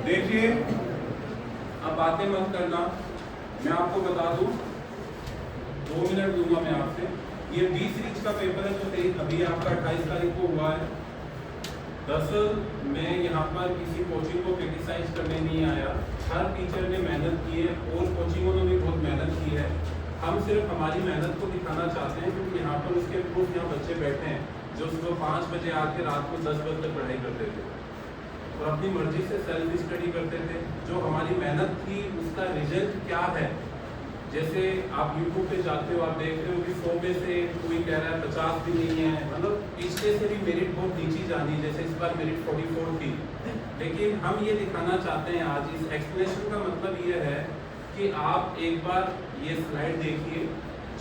देखिए, अब बातें मत करना, मैं आपको बता दूं, 2 मिनट दूंगा मैं आपसे। ये 20 सीरीज का पेपर है जो अभी आपका 28 तारीख को हुआ है। दरअसल मैं यहाँ पर किसी कोचिंग को क्रिटिसाइज करने नहीं आया, हर टीचर ने मेहनत की है और कोचिंगों ने भी बहुत मेहनत की है। हम सिर्फ हमारी मेहनत को दिखाना चाहते हैं, क्योंकि यहाँ पर उसके प्रूफ यहाँ बच्चे बैठे हैं जो सुबह 5 बजे आके रात को 10 बजे तक पढ़ाई करते थे और अपनी मर्जी से सेल्फ स्टडी करते थे। जो हमारी मेहनत थी उसका रिजल्ट क्या है? जैसे आप यूट्यूब पे जाते हो, आप देख रहे हो कि 100 में से कोई कह रहा है 50 भी नहीं है, मतलब पिछले से भी मेरिट बहुत नीची जानी, जैसे इस बार मेरिट 44 थी। लेकिन हम ये दिखाना चाहते हैं आज, इस एक्सप्लेनेशन का मतलब ये है कि आप एक बार ये स्लाइड देखिए।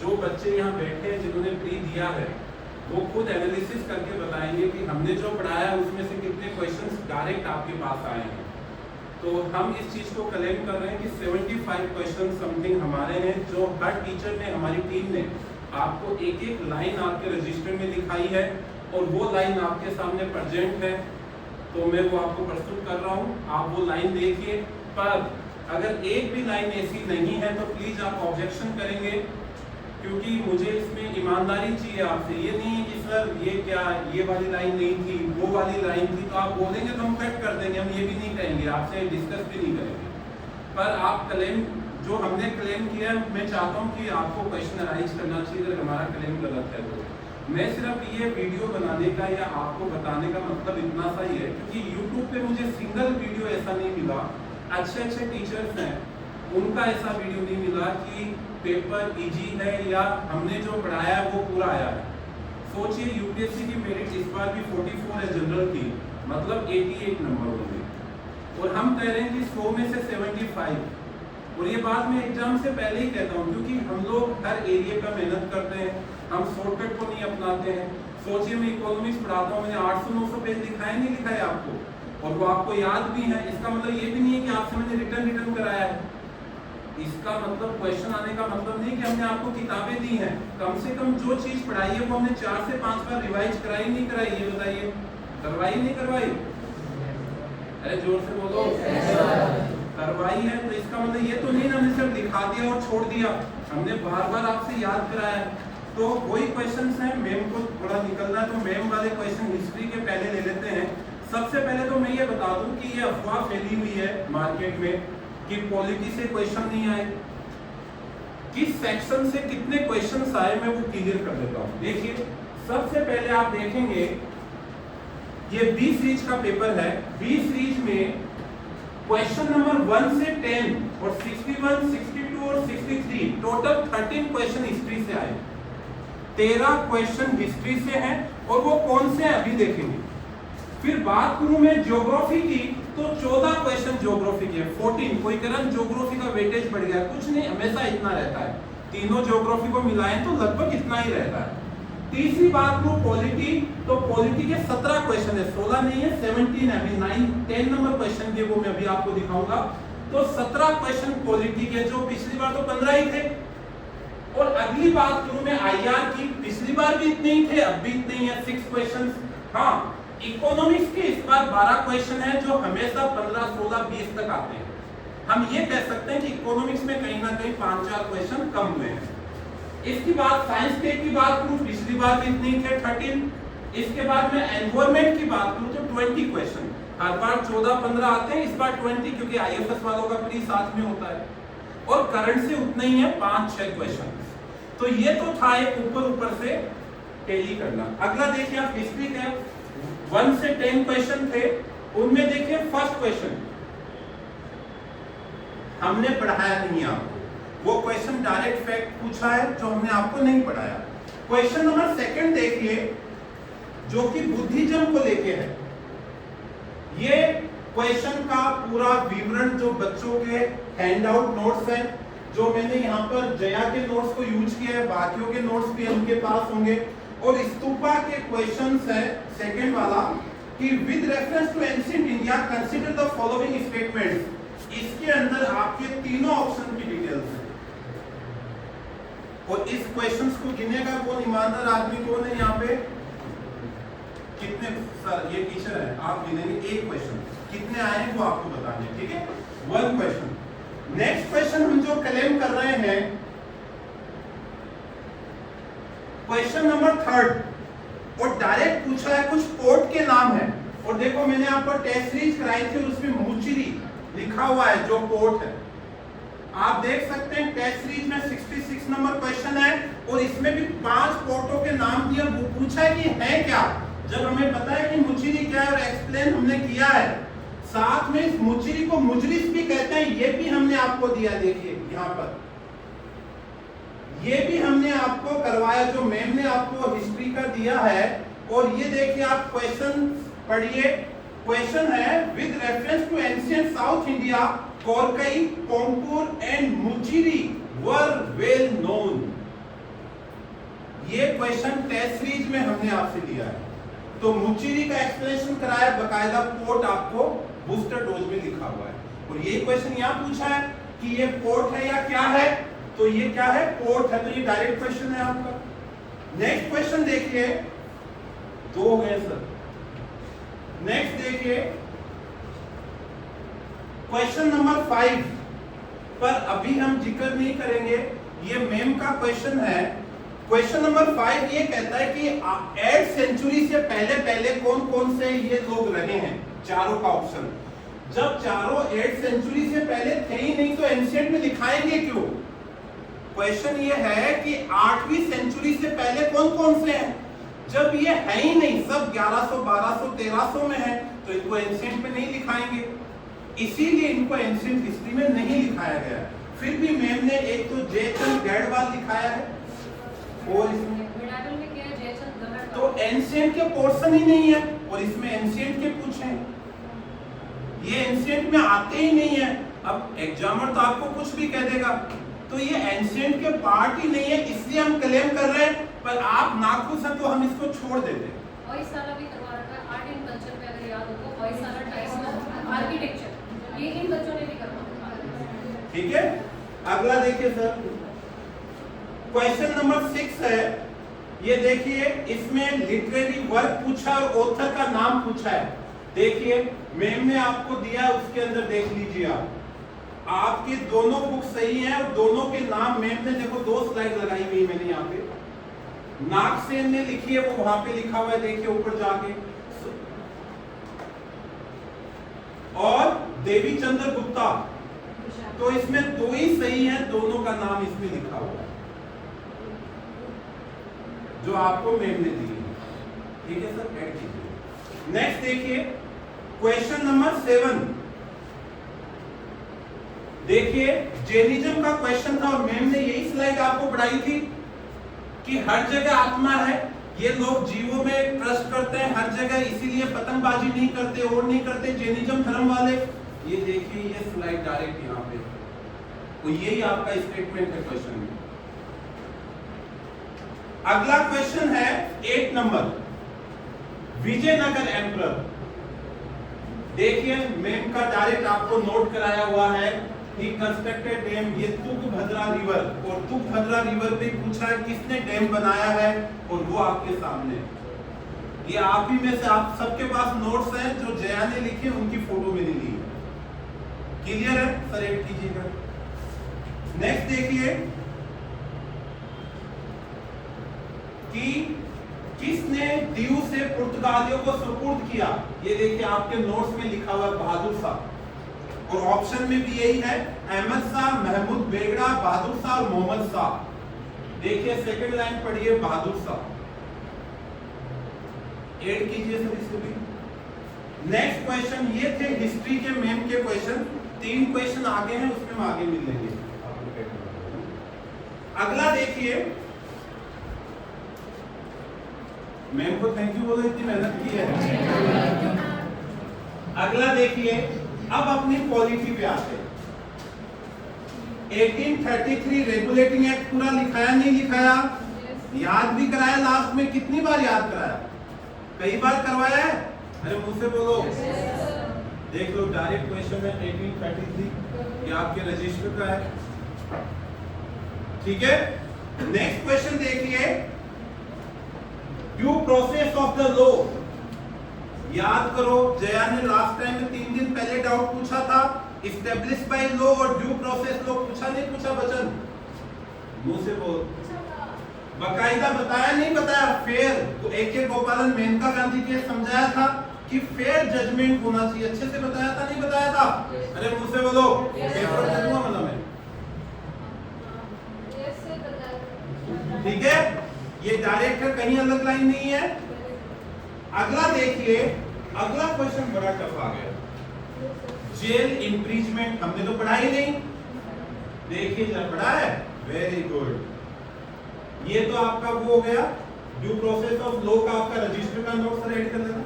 जो बच्चे यहाँ बैठे हैं जिन्होंने प्री दिया है वो खुद एनालिसिस करके बताएंगे कि हमने जो पढ़ाया उसमें से कितने क्वेश्चंस डायरेक्ट आपके पास आए हैं। तो हम इस चीज़ को क्लेम कर रहे हैं कि 75 क्वेश्चन समथिंग हमारे हैं, जो हर टीचर ने, हमारी टीम ने आपको एक एक लाइन आपके रजिस्टर में दिखाई है और वो लाइन आपके सामने प्रेजेंट है, तो मैं वो आपको प्रस्तुत कर रहा हूँ। आप वो लाइन देखिए, पर अगर एक भी लाइन ऐसी नहीं है तो प्लीज़ आप ऑब्जेक्शन करेंगे, क्योंकि मुझे इसमें ईमानदारी चाहिए आपसे। ये नहीं है कि सर ये क्या, ये वाली लाइन नहीं थी, वो वाली लाइन थी, तो आप बोलेंगे तो हम कट कर देंगे, हम ये भी नहीं कहेंगे, आपसे डिस्कस भी नहीं करेंगे। पर आप क्लेम, जो हमने क्लेम किया है, मैं चाहता हूँ कि आपको क्वेश्चन अराइज करना चाहिए अगर हमारा क्लेम गलत है तो। मैं सिर्फ ये वीडियो बनाने का या आपको बताने का मतलब इतना सा ही है, क्योंकि यूट्यूब पे मुझे सिंगल वीडियो ऐसा नहीं मिला, अच्छे अच्छे टीचर्स हैं उनका ऐसा वीडियो नहीं मिला कि पेपर इजी है या हमने जो पढ़ाया है वो पूरा आया है। सोचिए, यूपीएससी की मेरिट इस बार भी 44 है जनरल की, मतलब 88 नंबर होंगे, और हम कह रहे हैं कि 100 में से 75। और ये बात मैं एग्जाम से पहले ही कहता हूँ, क्योंकि हम लोग हर एरिया का मेहनत करते हैं, हम शॉर्टकट को नहीं अपनाते हैं। सोचिए, मैं इकोनॉमिक्स पढ़ाता हूँ, मैंने 800-900 पेज दिखाए नहीं दिखाए आपको, और वो आपको याद भी है। इसका मतलब ये भी नहीं है कि आपसे मैंने रिटर्न कराया है। इसका मतलब क्वेश्चन आने का मतलब नहीं कि हमने आपको किताबें दी हैं, कम से कम जो चीज पढ़ाई है वो हमने 4 से 5 बार रिवाइज कराई नहीं कराई, ये बताइए, करवाई नहीं करवाई? अरे जोर से बोलो। करवाई है। तो इसका मतलब ये तो नहीं ना हमने सिर्फ दिखा दिया और छोड़ दिया, हमने बार बार आपसे याद कराया। तो वही क्वेश्चन है, मैम को थोड़ा निकलना है तो मैम वाले क्वेश्चन हिस्ट्री के पहले ले लेते हैं। सबसे पहले तो मैं ये बता दूं कि ये अफवाह फैली हुई है मार्केट में कि पॉलिटी से क्वेश्चन नहीं आए। किस सेक्शन से कितने क्वेश्चंस आए मैं वो क्लियर कर देता हूं। देखिए, सबसे पहले आप देखेंगे ये 20 सीरीज का पेपर है। 20 सीरीज में क्वेश्चन नंबर 1 से 10 और 61, 62 और 63 टोटल 13 क्वेश्चन हिस्ट्री से आए, 13 क्वेश्चन हिस्ट्री से हैं, और वो कौन से हैं अभी देखेंगे। फिर बात करूं मैं ज्योग्राफी की, तो 14 क्वेश्चन ज्योग्राफी के, 14। कोई कह रहा है ज्योग्राफी का वेटेज बढ़ गया, कुछ नहीं, हमेशा इतना रहता है। तीनों ज्योग्राफी को मिलाएं तो लगभग इतना ही रहता है। तीसरी बात करूं पॉलिटी, तो पॉलिटी के 17 क्वेश्चन है, 16 नहीं है, 17 है। अभी 10 नंबर क्वेश्चन के वो मैं अभी आपको दिखाऊंगा। तो 17 क्वेश्चन पॉलिटी के, जो पिछली बार तो 15 ही थे। और अगली बात करूं मैं आईआर की, पिछली बार भी इतने ही थे, अब भी इतने ही है, 6 क्वेश्चन। हाँ, इकोनॉमिक्स के इस बार 12 क्वेश्चन है, जो हमेशा 15, 16, 20 तक आते हैं। हम ये कह सकते हैं कि इकोनॉमिक्स में कहीं ना कहीं 5-4 क्वेश्चन कम हुए हैं। इसकी बात साइंस के की बात करूं, पिछली बार भी इतने थे, 13। इसके बाद मैं एनवायरमेंट की बात करूं तो 20 क्वेश्चन, हर बार 14-15 आते हैं, इस बार 20, क्योंकि आईएफएस वालों का प्री साथ में होता है। और करंट से उतना ही है, 5-6 क्वेश्चन। तो ये तो था एक ऊपर से टैली करना। अगला देखिए आप, हिस्ट्री का 1 से 10 क्वेश्चन थे, उनमें देखिए फर्स्ट क्वेश्चन हमने पढ़ाया नहीं आपको, वो क्वेश्चन डायरेक्ट फैक्ट पूछा है जो हमने आपको नहीं पढ़ाया। क्वेश्चन नंबर 2 देखिए, जो कि बुद्धिज्म को लेके है। ये क्वेश्चन का पूरा विवरण जो बच्चों के हैंडआउट नोट्स हैं, जो मैंने यहाँ पर जया के नोट्स को यूज किया है, बाकियों के नोट्स भी उनके पास होंगे। और स्तूपा के क्वेश्चंस है सेकंड वाला कि with reference to ancient India consider the following statements. इसके अंदर आपके तीनों ऑप्शन की डिटेल्स हैं, और इस क्वेश्चंस को गिनेगा कौन, ईमानदार आदमी कौन है यहाँ पे? कितने सर ये टीचर है, आप गिनेंगे एक क्वेश्चन, कितने आए हैं वो आपको बताने हैं, ठीक है, 1 क्वेश्चन। नेक्स्ट क्वेश्चन हम जो क्लेम कर रहे हैं, क्वेश्चन नंबर 3 और डायरेक्ट पूछा है, कुछ पोर्ट के नाम है और देखो मैंने आपको टेस्ट सीरीज कराई थी, उसमें मुचिरी लिखा हुआ है जो पोर्ट है, आप देख सकते हैं टेस्ट सीरीज में 66 नंबर क्वेश्चन है और इसमें भी 5 पोर्टों के नाम दिए, वो पूछा है कि है क्या, जब हमें पता है कि मुचिरी क्या है और एक्सप्लेन हमने किया है, साथ में इस मुचिरी को मुजरिस भी कहते हैं, ये भी हमने आपको दिया, देखिए यहाँ पर ये भी हमने आपको करवाया, जो मैम ने आपको हिस्ट्री का दिया है। और ये देखिए आप क्वेश्चन पढ़िए, क्वेश्चन है with reference to ancient south India Korkai, Konkur and Muchiri were well known. ये क्वेश्चन टेस्ट सीरीज में हमने आपसे लिया है, तो मुचिरी का एक्सप्लेनेशन कराया, बकायदा पोर्ट आपको बूस्टर डोज में लिखा हुआ है। और ये क्वेश्चन यहाँ पूछा है कि ये पोर्ट है या क्या है, तो ये क्या है, पोर्ट है, तो ये डायरेक्ट क्वेश्चन है आपका। नेक्स्ट क्वेश्चन देखिए, 2 हो गए सर। नेक्स्ट देखिए क्वेश्चन नंबर 5 पर अभी हम जिक्र नहीं करेंगे, ये मेम का क्वेश्चन है। क्वेश्चन नंबर 5 ये कहता है कि 8th सेंचुरी से पहले कौन कौन से ये लोग रहे हैं, चारों का ऑप्शन। जब चारों 8th सेंचुरी से पहले थे ही नहीं तो एंशिएंट में दिखाएंगे क्यों। क्वेश्चन ये है कि 8वीं सेंचुरी से पहले कौन कौन से हैं, जब ये है ही नहीं, सब 1100 1200 1300 में है, तो इनको एंशिएंट में नहीं दिखाएंगे, इसीलिए इनको एंशिएंट हिस्ट्री में नहीं दिखाया गया। फिर भी मैम ने एक तो जयचंद गढ़वाल दिखाया है और इसमें तो एंशिएंट के पोर्शन ही नहीं है, और इसमें एंशिएंट के पूछे, ये एंशिएंट में आते ही नहीं है। अब एग्जामर तो आपको कुछ भी कह देगा, तो ये एंशिएंट के पार्ट ही नहीं है, इसलिए हम क्लेम कर रहे हैं, पर आप नाखुश हैं तो हम इसको छोड़ देते हैं। होयसाला भी करवा रखा है, आर्ट एंड कल्चर पे अगर याद हो तो होयसाला टाइप्स आर्किटेक्चर, ये इन बच्चों ने भी करवा रखा है। ठीक है, अगला देखिए सर, क्वेश्चन नंबर 6 है, ये देखिए इसमें लिटरेरी वर्क पूछा और ऑथर का नाम पूछा है। देखिए मैम ने आपको दिया है, उसके अंदर देख लीजिए आप, आपके दोनों बुक सही हैं और दोनों के नाम मैम ने देखो 2 स्लाइड लगाई हुई मैंने यहाँ पे, नागसेन ने लिखी है, वो वहां पे लिखा हुआ है, देखिए ऊपर जाके, और देवी चंद्र गुप्ता, तो इसमें 2 ही सही है, दोनों का नाम इसमें लिखा हुआ है जो आपको मैम ने दी है। ठीक है सर, ऐड कीजिए। नेक्स्ट देखिए क्वेश्चन नंबर 7, देखिए जैनिज्म का क्वेश्चन था और मैम ने यही स्लाइड आपको पढ़ाई थी कि हर जगह आत्मा है, ये लोग जीवों में ट्रस्ट करते हैं हर जगह, इसीलिए पतंगबाजी नहीं करते और नहीं करते जैनिज्म धर्म वाले। ये देखिए ये स्लाइड डायरेक्ट यहाँ पे, तो यही आपका स्टेटमेंट है क्वेश्चन में। अगला क्वेश्चन है 8 नंबर, विजयनगर एम्परर। देखिए मैम का डायरेक्ट आपको नोट कराया हुआ है, ही कंस्ट्रक्टेड डैम, ये तुंगभद्रा रिवर, और तुंगभद्रा रिवर पे पूछा है किसने डैम बनाया है, और वो आपके सामने, ये आप ही में से, आप सबके पास नोट्स हैं जो जया ने लिखे, उनकी फोटो मैंने ली। क्लियर है सर, ऐड कीजिएगा। नेक्स्ट देखिए कि किसने दीव से पुर्तगालियों को सुपुर्द किया, ये देखिए आपके नोट्स में लिखा हुआ है बहादुर शाह, और ऑप्शन में भी यही है, अहमद शाह, महमूद बेगड़ा, बहादुर शाह और मोहम्मद शाह। देखिए सेकंड लाइन पढ़िए, बहादुर शाह, ऐड कीजिए सर इसको भी। नेक्स्ट क्वेश्चन, ये थे हिस्ट्री के मैम के क्वेश्चन, 3 क्वेश्चन आगे हैं, उसमें हम आगे मिल लेंगे। अगला देखिए, मैम को थैंक यू बोलो, इतनी मेहनत की है। अगला देखिए, अब अपनी पॉलिटी पे आते हैं। 1833 रेगुलेटिंग एक्ट पूरा लिखाया नहीं लिखाया, याद भी कराया, लास्ट में कितनी बार याद कराया, कई बार करवाया है, अरे मुझसे बोलो। देख लो डायरेक्ट क्वेश्चन है 1833, ये आपके रजिस्टर का है। ठीक है, नेक्स्ट क्वेश्चन देखिए, due process of the law, याद करो, जया ने लास्ट टाइम में 3 दिन पहले डाउट पूछा था, इस्टेब्लिश बाय लॉ और ड्यू प्रोसेस लॉ पूछा नहीं पूछा बचन? मुंह से बोल। बकायदा बताया नहीं बताया? फेयर। तो AK गोपालन मेनका गांधी के समझाया था कि फेयर जजमेंट होना चाहिए। अच्छे से बताया था नहीं बताया था? अरे मुंह से बोलो। पेपर दे दूंगा मतलब मैं। ठीक है, ये डायरेक्ट है, कहीं अलग लाइन नहीं है। अगला देखिए, अगला क्वेश्चन बड़ा टफ आ गया। जेल इम्प्रीजमेंट हमने तो पढ़ा ही नहीं। देखिए जब पढ़ा है, वेरी गुड। ये तो आपका वो हो गया, ड्यू प्रोसेस ऑफ लॉ का आपका रजिस्टर का नोट सर ऐड कर लेना।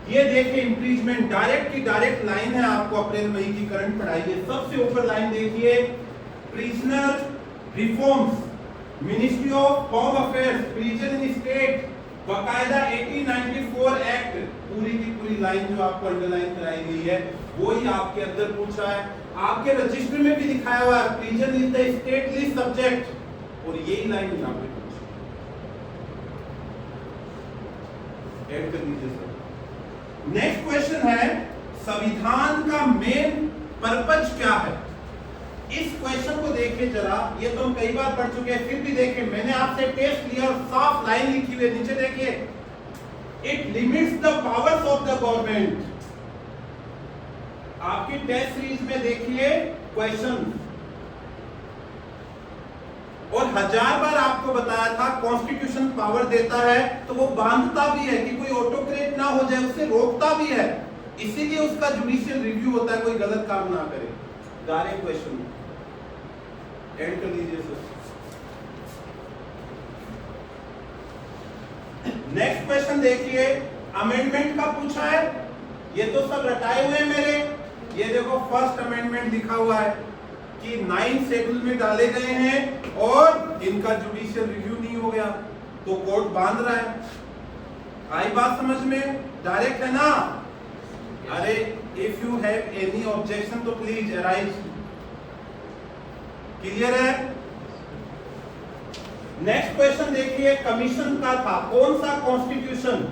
ये देखिए इम्प्रीजमेंट, डायरेक्ट की डायरेक्ट लाइन है, आपको अप्रैल मई की करंट पढ़ाई है। सबसे ऊपर लाइन देखिए, prisoner reforms, ministry of home affairs, prison in state, बकायदा 1894 एक्ट, पूरी की पूरी लाइन जो आपको अंडरलाइन कराई गई है वो ही आपके अंदर पूछा है। आपके रजिस्टर में भी दिखाया हुआ है, prison is the stately subject, और यही लाइन यहाँ पे पूछी। ऐड कर लीजिए सर। नेक्स्ट क्वेश्चन है, संविधान का मेन पर्पज क्या है? इस क्वेश्चन को देखिए जरा, ये तो हम कई बार पढ़ चुके हैं, फिर भी देखिए, मैंने आपसे टेस्ट लिया और साफ लाइन लिखी हुई है नीचे देखिए, it limits the powers of the government. आपकी टेस्ट सीरीज में देखिए क्वेश्चन, और 1000 बार आपको बताया था कॉन्स्टिट्यूशन पावर देता है तो वो बांधता भी है कि कोई ऑटोक्रेट ना हो जाए, उसे रोकता भी है, इसीलिए उसका जुडिशियल रिव्यू होता है, कोई गलत काम ना करे। डायरेक्ट क्वेश्चन ऐड कर लीजिए सर। नेक्स्ट क्वेश्चन देखिए, अमेंडमेंट का पूछा है, ये तो सब रटाए हुए हैं मेरे। ये देखो फर्स्ट अमेंडमेंट लिखा हुआ है कि 9 शेड्यूल में डाले गए हैं और इनका जुडिशियल रिव्यू नहीं हो गया, तो कोर्ट बांध रहा है। आई बात समझ में? डायरेक्ट है ना? अरे if you have any objection तो प्लीज अराइज। क्लियर है? नेक्स्ट क्वेश्चन देखिए, कमीशन का था, कौन सा कॉन्स्टिट्यूशन?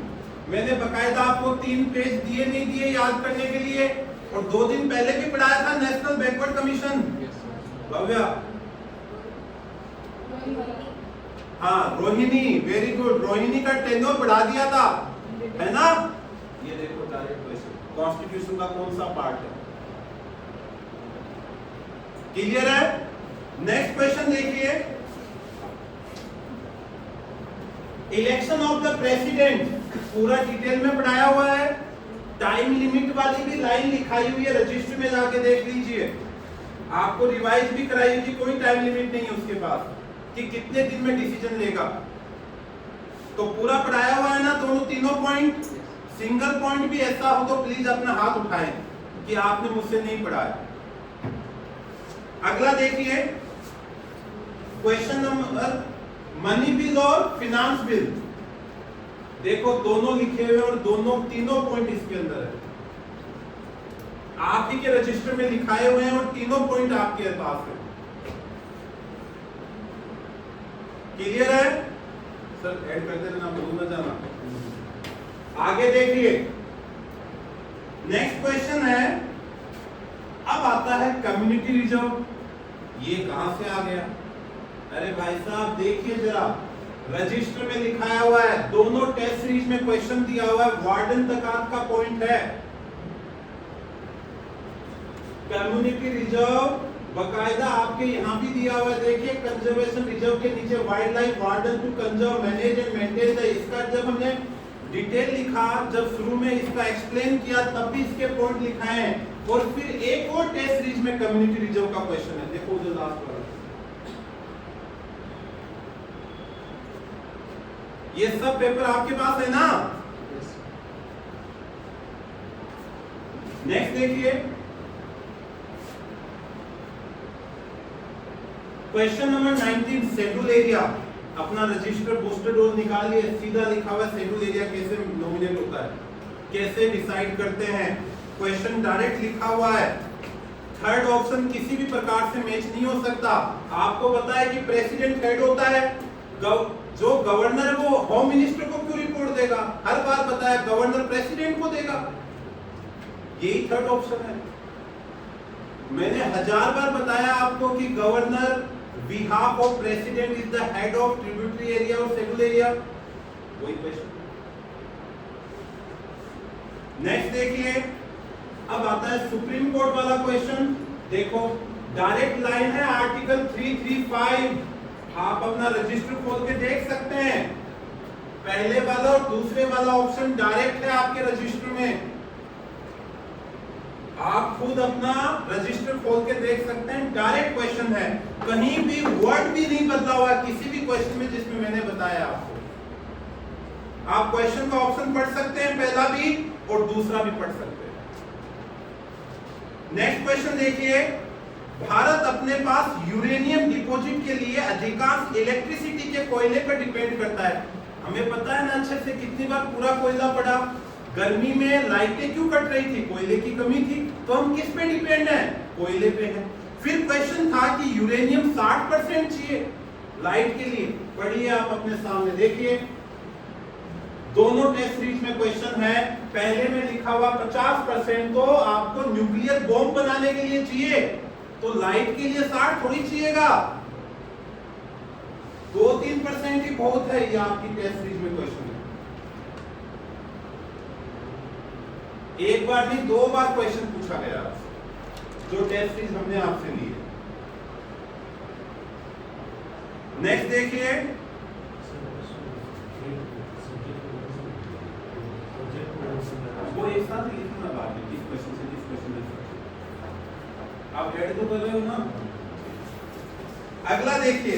मैंने बकायदा आपको 3 पेज दिए नहीं दिए याद करने के लिए, और 2 दिन पहले भी पढ़ाया था, नेशनल बैकवर्ड कमीशन। भव्या, हाँ रोहिणी, वेरी गुड, रोहिणी का टेन्योर बढ़ा दिया था, है ना? ये देखो डायरेक्ट क्वेश्चन, कॉन्स्टिट्यूशन का कौन सा पार्ट है? क्लियर है? नेक्स्ट क्वेश्चन देखिए, इलेक्शन ऑफ द प्रेसिडेंट, पूरा डिटेल में पढ़ाया हुआ है, टाइम लिमिट वाली भी लाइन लिखाई हुई है, रजिस्टर में जाके देख लीजिए। आपको रिवाइज भी कराई थी, कोई टाइम लिमिट नहीं है उसके पास कि कितने दिन में डिसीजन लेगा, तो पूरा पढ़ाया हुआ है ना दोनों तीनों पॉइंट। सिंगल पॉइंट भी ऐसा हो तो प्लीज अपना हाथ उठाएं कि आपने मुझसे नहीं पढ़ाया। अगला देखिए क्वेश्चन नंबर, मनी बिल और फिनांस बिल, देखो दोनों लिखे हुए और दोनों तीनों पॉइंट इसके अंदर है, आप ही के रजिस्टर में लिखाए हुए हैं और तीनों पॉइंट आपके पास है। क्लियर है सर? ऐड कर देना, भूल ना जाना। आगे देखिए, नेक्स्ट क्वेश्चन है, अब आता है कम्युनिटी रिजर्व। ये कहां से आ गया? अरे भाई साहब देखिए जरा, रजिस्टर में लिखाया हुआ है, दोनों टेस्ट सीरीज में क्वेश्चन दिया हुआ है, वार्डन तक का पॉइंट है। कम्युनिटी रिजर्व बकायदा आपके यहाँ भी दिया हुआ है, देखिए कंजर्वेशन रिजर्व के नीचे wildlife warden to conserve, manage and maintain the, इसका जब हमने डिटेल लिखा, जब शुरू में इसका एक्सप्लेन किया तब भी इसके पॉइंट लिखाए हैं, और फिर एक और टेस्ट सीरीज में कम्युनिटी रिजर्व का क्वेश्चन है, देखो जो लास्ट वाला। ये सब पेपर आपके पास है ना? नेक्स्ट देखिए, क्वेश्चन नंबर 19, शेड्यूल एरिया। अपना रजिस्टर बूस्टर डोज निकालिए, सीधा लिखा हुआ शेड्यूल एरिया कैसे नॉमिनेट होता है, कैसे डिसाइड करते हैं। क्वेश्चन डायरेक्ट लिखा हुआ है, थर्ड ऑप्शन किसी भी प्रकार से मैच नहीं हो सकता। आपको पता है कि प्रेसिडेंट हेड होता है, जो गवर्नर है वो होम मिनिस्टर को क्यों रिपोर्ट देगा, हर बार बताया गवर्नर प्रेसिडेंट को देगा, यही थर्ड ऑप्शन है। मैंने 1000 बार बताया आपको कि governor behalf of president is the head of tributary area और शेड्यूल एरिया, वही क्वेश्चन। नेक्स्ट देखिए, अब आता है सुप्रीम कोर्ट वाला क्वेश्चन। देखो डायरेक्ट लाइन है आर्टिकल 335, आप अपना रजिस्टर खोल के देख सकते हैं, पहले वाला और दूसरे वाला ऑप्शन डायरेक्ट है आपके रजिस्टर में, आप खुद अपना रजिस्टर खोल के देख सकते हैं, डायरेक्ट क्वेश्चन है, कहीं भी वर्ड भी नहीं बदला हुआ किसी भी क्वेश्चन में जिसमें मैंने बताया आपको। आप क्वेश्चन का ऑप्शन पढ़ सकते हैं, पहला भी और दूसरा भी पढ़ सकते हैं। नेक्स्ट क्वेश्चन देखिए, भारत अपने पास यूरेनियम डिपॉजिट के लिए अधिकांश इलेक्ट्रिसिटी के कोयले पर डिपेंड करता है। हमें पता है ना अच्छे से, कितनी बार पूरा कोयला पड़ा, गर्मी में लाइटें क्यों कट रही थी, कोयले की कमी थी, तो हम किस पे डिपेंड हैं, कोयले पे हैं। फिर क्वेश्चन था कि यूरेनियम 60% चाहिए लाइट के लिए, पढ़िए आप अपने सामने देखिए, दोनों टेस्ट सीरीज में क्वेश्चन है, पहले में लिखा हुआ 50% तो आपको न्यूक्लियर बॉम्ब बनाने के लिए चाहिए, तो लाइट के लिए 60 थोड़ी चाहिएगा, 2-3% ही बहुत है, ये आपकी टेस्ट सीरीज में क्वेश्चन है। एक बार नहीं 2 बार क्वेश्चन पूछा गया आपसे, जो टेस्ट सीरीज हमने आपसे ली है। नेक्स्ट देखिए, वो एक साथ लिखना बाद में, किस क्वेश्चन से किस क्वेश्चन में आप ऐड तो कर रहे हो ना। अगला देखिए,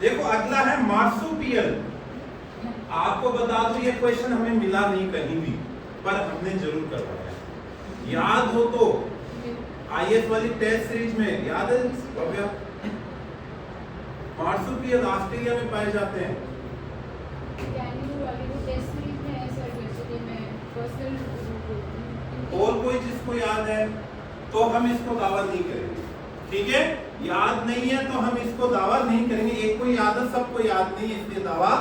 देखो अगला है मार्सुपियल। आपको बता दूं ये क्वेश्चन हमें मिला नहीं कहीं भी, पर हमने जरूर करवाया, याद हो तो आईएएस वाली टेस्ट सीरीज में याद है भव्या, मार्सुपियल ऑस्ट्रेलिया में पाए जाते हैं। और कोई जिसको याद है तो हम इसको दावा नहीं करेंगे, ठीक है, याद नहीं है तो हम इसको दावा नहीं करेंगे, एक को याद है सबको याद नहीं है इसलिए दावा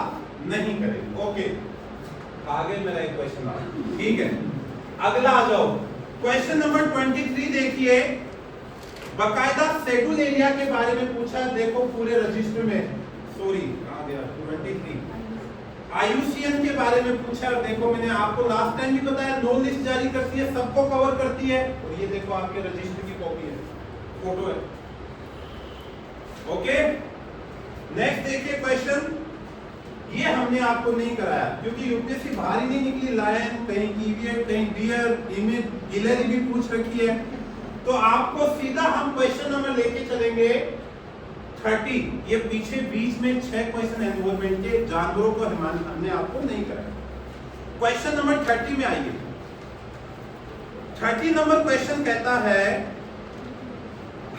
नहीं करेंगे। ओके, आगे मेरा एक क्वेश्चन आ, ठीक है, अगला आ जाओ, क्वेश्चन नंबर 23 देखिए, बकायदा शेड्यूल एरिया के बारे में पूछा, देखो पूरे रजिस्टर में, सॉरी कहां गया 23, आईयूसीएन के बारे में पूछा, देखो मैंने आपको लास्ट टाइम भी बताया, नो लिस्ट जारी करती है, सबको कवर करती है, और ये देखो आपके रजिस्टर की कॉपी है, फोटो है। ओके, नेक्स्ट देखिए क्वेश्चन, ये हमने आपको नहीं कराया क्योंकि यूपीएससी बाहर ही नहीं निकली, लायन कहीं कीवियट कहीं डियर, इमेज गिलरी भी पूछ रखी है, तो आपको सीधा हम क्वेश्चन नंबर लेके चलेंगे 30, ये पीछे बीच में 6 क्वेश्चन एनवायरमेंट के, जानवरों को हमने आपको नहीं कराया। क्वेश्चन नंबर 30 में आइए, 30 नंबर क्वेश्चन कहता है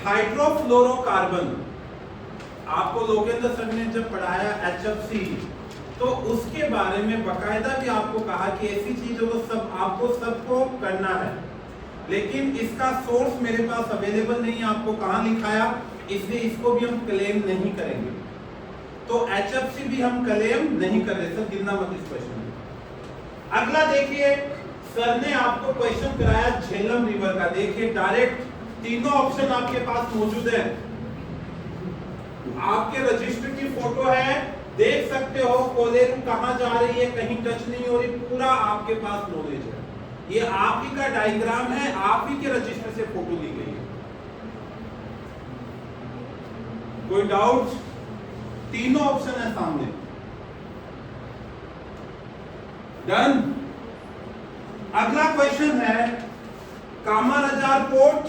हाइड्रोफ्लोरोकार्बन, आपको लोकेंद्र सर ने जब पढ़ाया HFC तो उसके बारे में बकायदा भी आपको कहा कि ऐसी चीजों को सब आपको सबको करना है, लेकिन इसका सोर्स मेरे पास अवेलेबल नहीं है, आपको कहां लिखाया, इसलिए इसको भी हम क्लेम नहीं करेंगे, तो HFC भी हम क्लेम नहीं कर रहे, सर गिनना मत इस क्वेश्चन में। अगला देखिए, सर ने आपको क्वेश्चन कराया झेलम रिवर का, देखिए डायरेक्ट तीनों ऑप्शन आपके पास मौजूद है, आपके रजिस्टर की फोटो है, देख सकते हो कोलेरू कहां जा रही है, कहीं टच नहीं हो रही, पूरा आपके पास नॉलेज है, ये आप ही का डायग्राम है, आप ही के रजिस्टर से फोटो ली गई है। कोई डाउट, तीनों ऑप्शन है सामने, डन। अगला क्वेश्चन है कामारजार पोर्ट,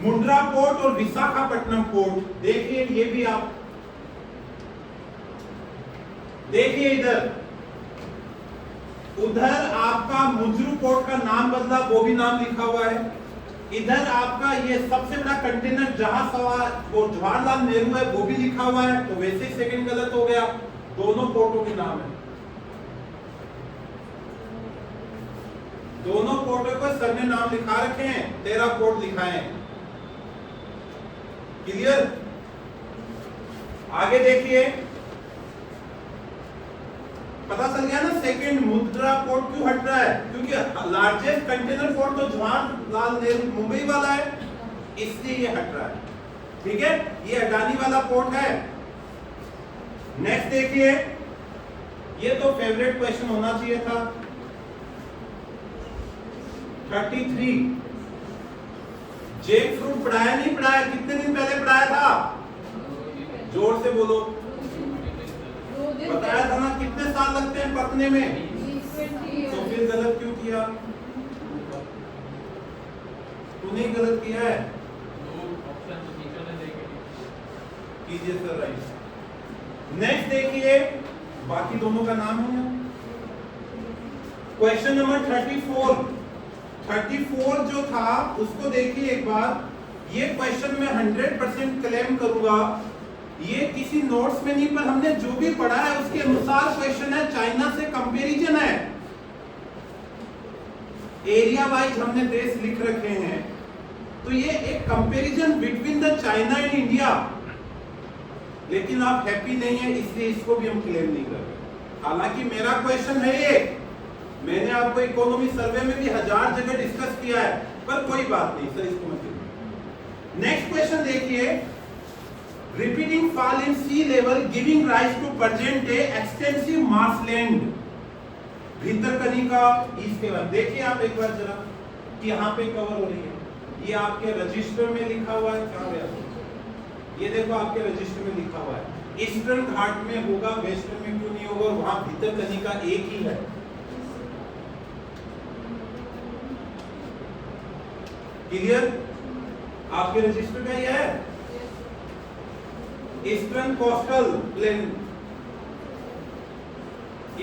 मुंड्रा पोर्ट और विशाखापट्टनम पोर्ट, देखिए ये भी आप देखिए, इधर उधर आपका मुंजरू पोर्ट का नाम बदला, वो भी नाम लिखा हुआ है, इधर आपका ये सबसे बड़ा कंटेनर जहां सवार वो जवाहरलाल नेहरू है वो भी लिखा हुआ है, तो वैसे ही सेकंड गलत हो गया, दोनों पोर्टों के नाम है, दोनों पोर्टों को सर ने नाम लिखा रखे हैं, 13 पोर्ट लिखा है, क्लियर। आगे देखिए, पता चल गया ना सेकंड मुद्रा पोर्ट क्यों हट रहा है, क्योंकि लार्जेस्ट कंटेनर पोर्ट तो जवाहरलाल नेहरू मुंबई वाला है, इसलिए ये हट रहा है। ठीक है, ये अडानी वाला पोर्ट है। नेक्स्ट देखिए, ये तो फेवरेट क्वेश्चन होना चाहिए था 33। जैक फ्रूट पढ़ाया नहीं पढ़ाया, कितने दिन पहले पढ़ाया था, जोर से बोलो। बताया था ना कितने साल लगते हैं पकने में, तो फिर गलत क्यों किया, तूने गलत किया है, कीजिए सर राइट। नेक्स्ट देखिए, बाकी दोनों का नाम है। क्वेश्चन नंबर 34 जो था उसको देखिए एक बार। ये क्वेश्चन मैं 100% क्लेम करूंगा, ये किसी नोट्स में नहीं, पर हमने जो भी पढ़ा है उसके अनुसार क्वेश्चन है। चाइना से कंपैरिजन है, एरिया वाइज हमने देश लिख रखे हैं, तो ये एक comparison between the China and India. लेकिन आप हैप्पी नहीं है, इसलिए इसको भी हम क्लेम नहीं कर रहे। हालांकि मेरा क्वेश्चन है ये, मैंने आपको इकोनॉमी सर्वे में भी 1000 जगह डिस्कस किया है, पर कोई बात नहीं सर, इसको मत। नेक्स्ट क्वेश्चन देखिए, repeating fall in sea level giving rise to present day extensive marshland Bhitarkanika east के बाद। देखिए आप एक बार जरा कि यहाँ पे कवर हो रही है, ये आपके रजिस्टर में लिखा हुआ है, क्या है ये देखो आपके रजिस्टर में लिखा हुआ है, ईस्टर्न घाट में होगा, वेस्टर्न में क्यों नहीं होगा, वहां भितरकनिका एक ही है। क्लियर, आपके रजिस्टर में ये है ईस्टर्न कोस्टल प्लेन,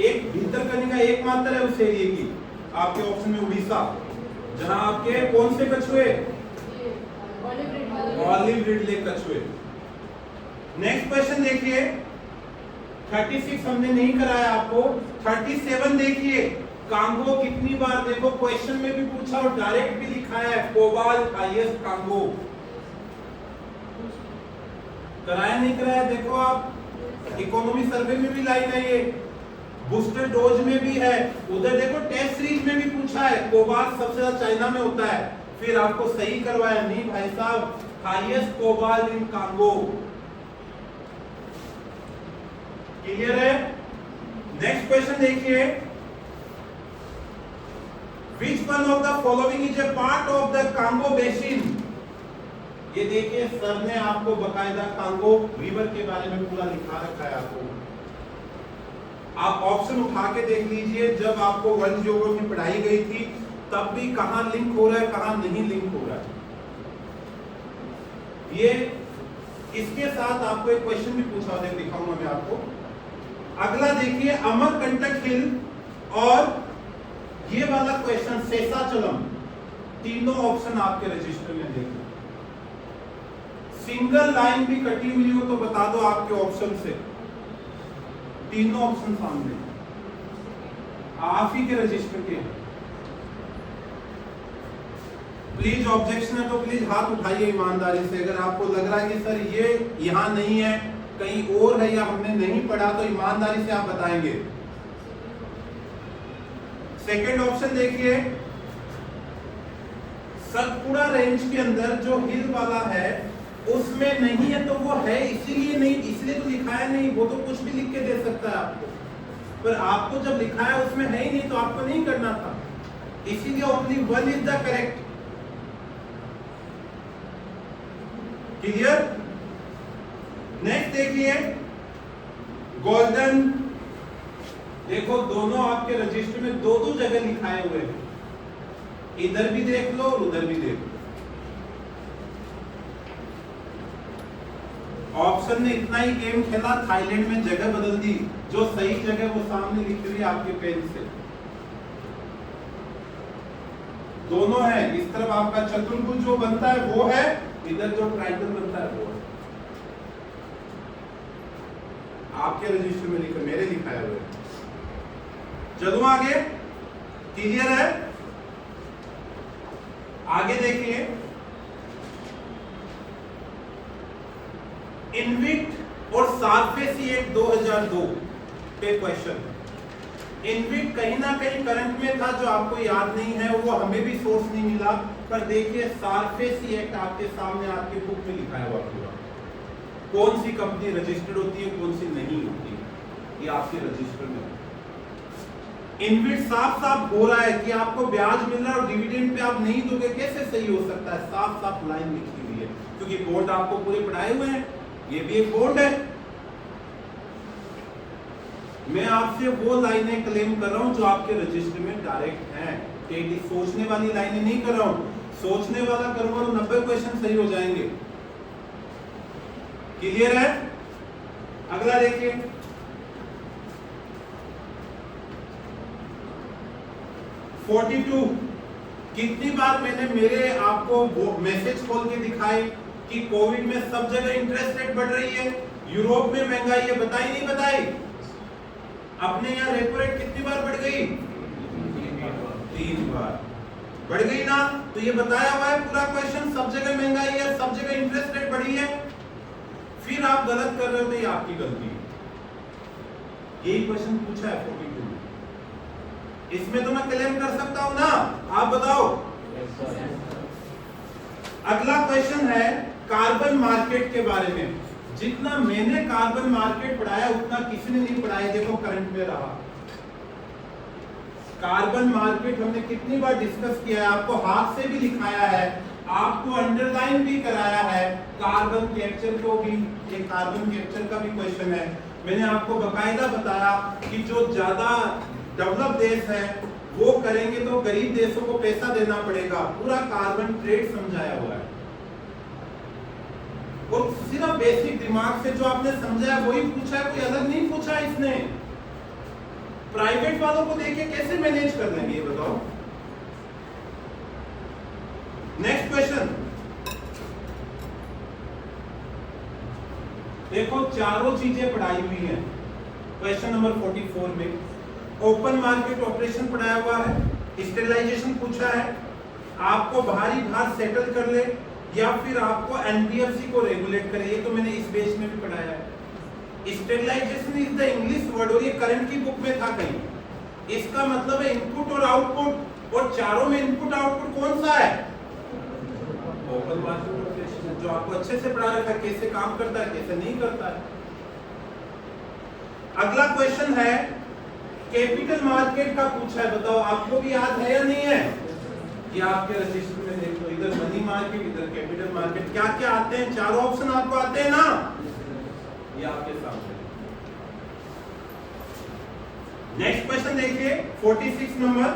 एक भितरकनिका एकमात्र है उस एरिया की। आपके ऑप्शन में उड़ीसा, जहां आपके कौन से कछुए, ऑलिव रिडले कछुए। नेक्स्ट क्वेश्चन देखिए, 36 हमने नहीं कराया आपको, 37 देखिए, कांगो कितनी बार, देखो क्वेश्चन में भी पूछा और डायरेक्ट भी लिखा है, कोबाल्ट हाईएस्ट कांगो। कराया नहीं कराया, देखो आप इकोनॉमी सर्वे में भी लाइन है, ये बूस्टर डोज में भी है, उधर देखो टेस्ट सीरीज में भी पूछा है, कोबाल्ट सबसे ज्यादा चाइना में होता है, फिर आपको सही करवाया नहीं भाई साहब, हाईएस्ट कोबाल्ट इन कांगो। क्लियर है। नेक्स्ट क्वेश्चन देखिए, Which one of the following is a part of the Congo basin? ये देखिए सर ने आपको बकायदा कांगो रिवर के बारे में पूरा लिखा रखा है आपको। आप ऑप्शन उठा के देख लीजिए, जब आपको वर्ल्ड ज्योग्राफी पढ़ाई गई थी तब भी कहां लिंक हो रहा है कहां नहीं लिंक हो रहा है। ये इसके साथ आपको एक क्वेश्चन भी पूछा हुआ दिखाऊंगा मैं आपको। अगला देखिए, अमरकंटक हिल और ये वाला क्वेश्चन शेषाचलम, तीनों ऑप्शन आपके रजिस्टर में देखिए। सिंगल लाइन भी कटी हुई हो तो बता दो आपके ऑप्शन से, तीनों ऑप्शन सामने आप ही के रजिस्टर के। प्लीज ऑब्जेक्शन है तो प्लीज हाथ उठाइए ईमानदारी से। अगर आपको लग रहा है कि सर ये यहां नहीं है कहीं और है या हमने नहीं पढ़ा, तो ईमानदारी से आप बताएंगे। सेकेंड ऑप्शन देखिए, सतपुड़ा रेंज के अंदर जो हिल वाला है उसमें नहीं है, तो वो है इसीलिए नहीं, इसलिए तो लिखा है नहीं। वो तो कुछ भी लिख के दे सकता है आपको, पर आपको जब लिखा है उसमें है ही नहीं तो आपको नहीं करना था, इसीलिए only one is the correct. Clear. Next देखिए, गोल्डन, देखो दोनों आपके रजिस्टर में दो दो जगह लिखाए हुए हैं, इधर भी देख लो और उधर भी देख लो। ऑप्शन ने इतना ही गेम खेला, थाईलैंड में जगह बदल दी, जो सही जगह वो सामने लिखी हुई आपके पेन से। दोनों है, इस तरफ आपका चतुर्भुज जो बनता है वो है, इधर जो ट्रायंगल बनता है वो है। आपके रजिस्टर में लिखा, मेरे लिखा है वो। चलो आगे, क्लियर है। आगे देखिए, इनविट और सार्फेसी एक्ट 2002 पे क्वेश्चन। इनविट कहीं ना कहीं करंट में था जो आपको याद नहीं है, वो हमें भी सोर्स नहीं मिला, पर देखिए सारफेसी एक्ट आपके सामने आपके बुक में लिखा हुआ पूरा, कौन सी कंपनी रजिस्टर्ड होती है कौन सी नहीं होती, ये आपके रजिस्टर में। इनविट साफ साफ हो रहा है कि आपको ब्याज मिल रहा है और डिविडेंड पे आप नहीं दोगे, कैसे सही हो सकता है? साफ साफ लाइन लिखी हुई है, क्योंकि बॉन्ड आपको पूरे पढ़ाए हुए हैं, ये भी एक बॉन्ड है। मैं आपसे वो लाइनें क्लेम कर रहा हूं जो आपके रजिस्टर में डायरेक्ट हैं, सोचने वाली लाइनें नहीं कर रहा हूं। सोचने वाला करूंगा तो 90 क्वेश्चन सही हो जाएंगे। क्लियर है? अगला देखिए, कितनी बार मैंने मेरे आपको मैसेज खोल के दिखाए कि कोविड में सब जगह इंटरेस्ट रेट बढ़ रही है, यूरोप में महंगाई है, बताई नहीं बताई? अपने यहाँ रेपो रेट कितनी बार बढ़ गई? 3 बार बढ़ गई ना। तो ये बताया हुआ है पूरा क्वेश्चन, सब जगह महंगाई है, सब जगह इंटरेस्ट रेट बढ़ी है, फिर आप गलत कर रहे हो तो ये आपकी गलती है। यही क्वेश्चन पूछा है 42 में, इसमें तो मैं क्लेम कर सकता हूं ना, आप बताओ। अगला क्वेश्चन है कार्बन मार्केट के बारे में। जितना मैंने कार्बन मार्केट पढ़ाया उतना किसी ने नहीं पढ़ाया, देखो करंट में रहा। कार्बन मार्केट हमने कितनी बार डिस्कस किया है, आपको हाथ से भी दिखाया है, आपको अंडरलाइन भी कराया है। कार्बन कैप्चर को भी, ये कार्बन कैप्चर का भी क्वेश्चन है। मैंने आपको बकायदा बताया कि जो ज्यादा डेवलप देश है वो करेंगे तो गरीब देशों को पैसा देना पड़ेगा, पूरा कार्बन ट्रेड समझाया हुआ है। और सिर्फ बेसिक दिमाग से जो आपने समझा है वही पूछा है, कोई अलग नहीं पूछा है इसने। प्राइवेट वालों को देखिए कैसे मैनेज कर लेंगे, ये बताओ। नेक्स्ट क्वेश्चन देखो, चारों चीजें पढ़ाई हुई हैं क्वेश्चन नंबर 44 में। ओपन मार्केट ऑपरेशन पढ़ाया हुआ है, स्टेरिलाइजेशन पूछा है, आपको भारी भार सेटल कर ले या फिर आपको एनबीएफसी को रेगुलेट करे, ये तो मैंने इस बेस में भी पढ़ाया है। Sterilization is the English word और ये करंट की बुक में था कहीं। इसका मतलब है इनपुट और आउटपुट, और चारों में इनपुट आउटपुट कौन सा है? ओपन मार्केट ऑपरेशन, जो आपको अच्छे से पढ़ा रखा है कैसे काम करता है कैसे नहीं करता है। अगला क्वेश्चन है कैपिटल मार्केट का पूछा है, बताओ आपको भी याद है या नहीं है? ये आपके रजिस्टर में देख लो, इधर मनी मार्केट इधर कैपिटल मार्केट, क्या क्या आते हैं? चारों ऑप्शन आपको आते हैं ना, ये आपके सामने। नेक्स्ट क्वेश्चन देखिए 46 number,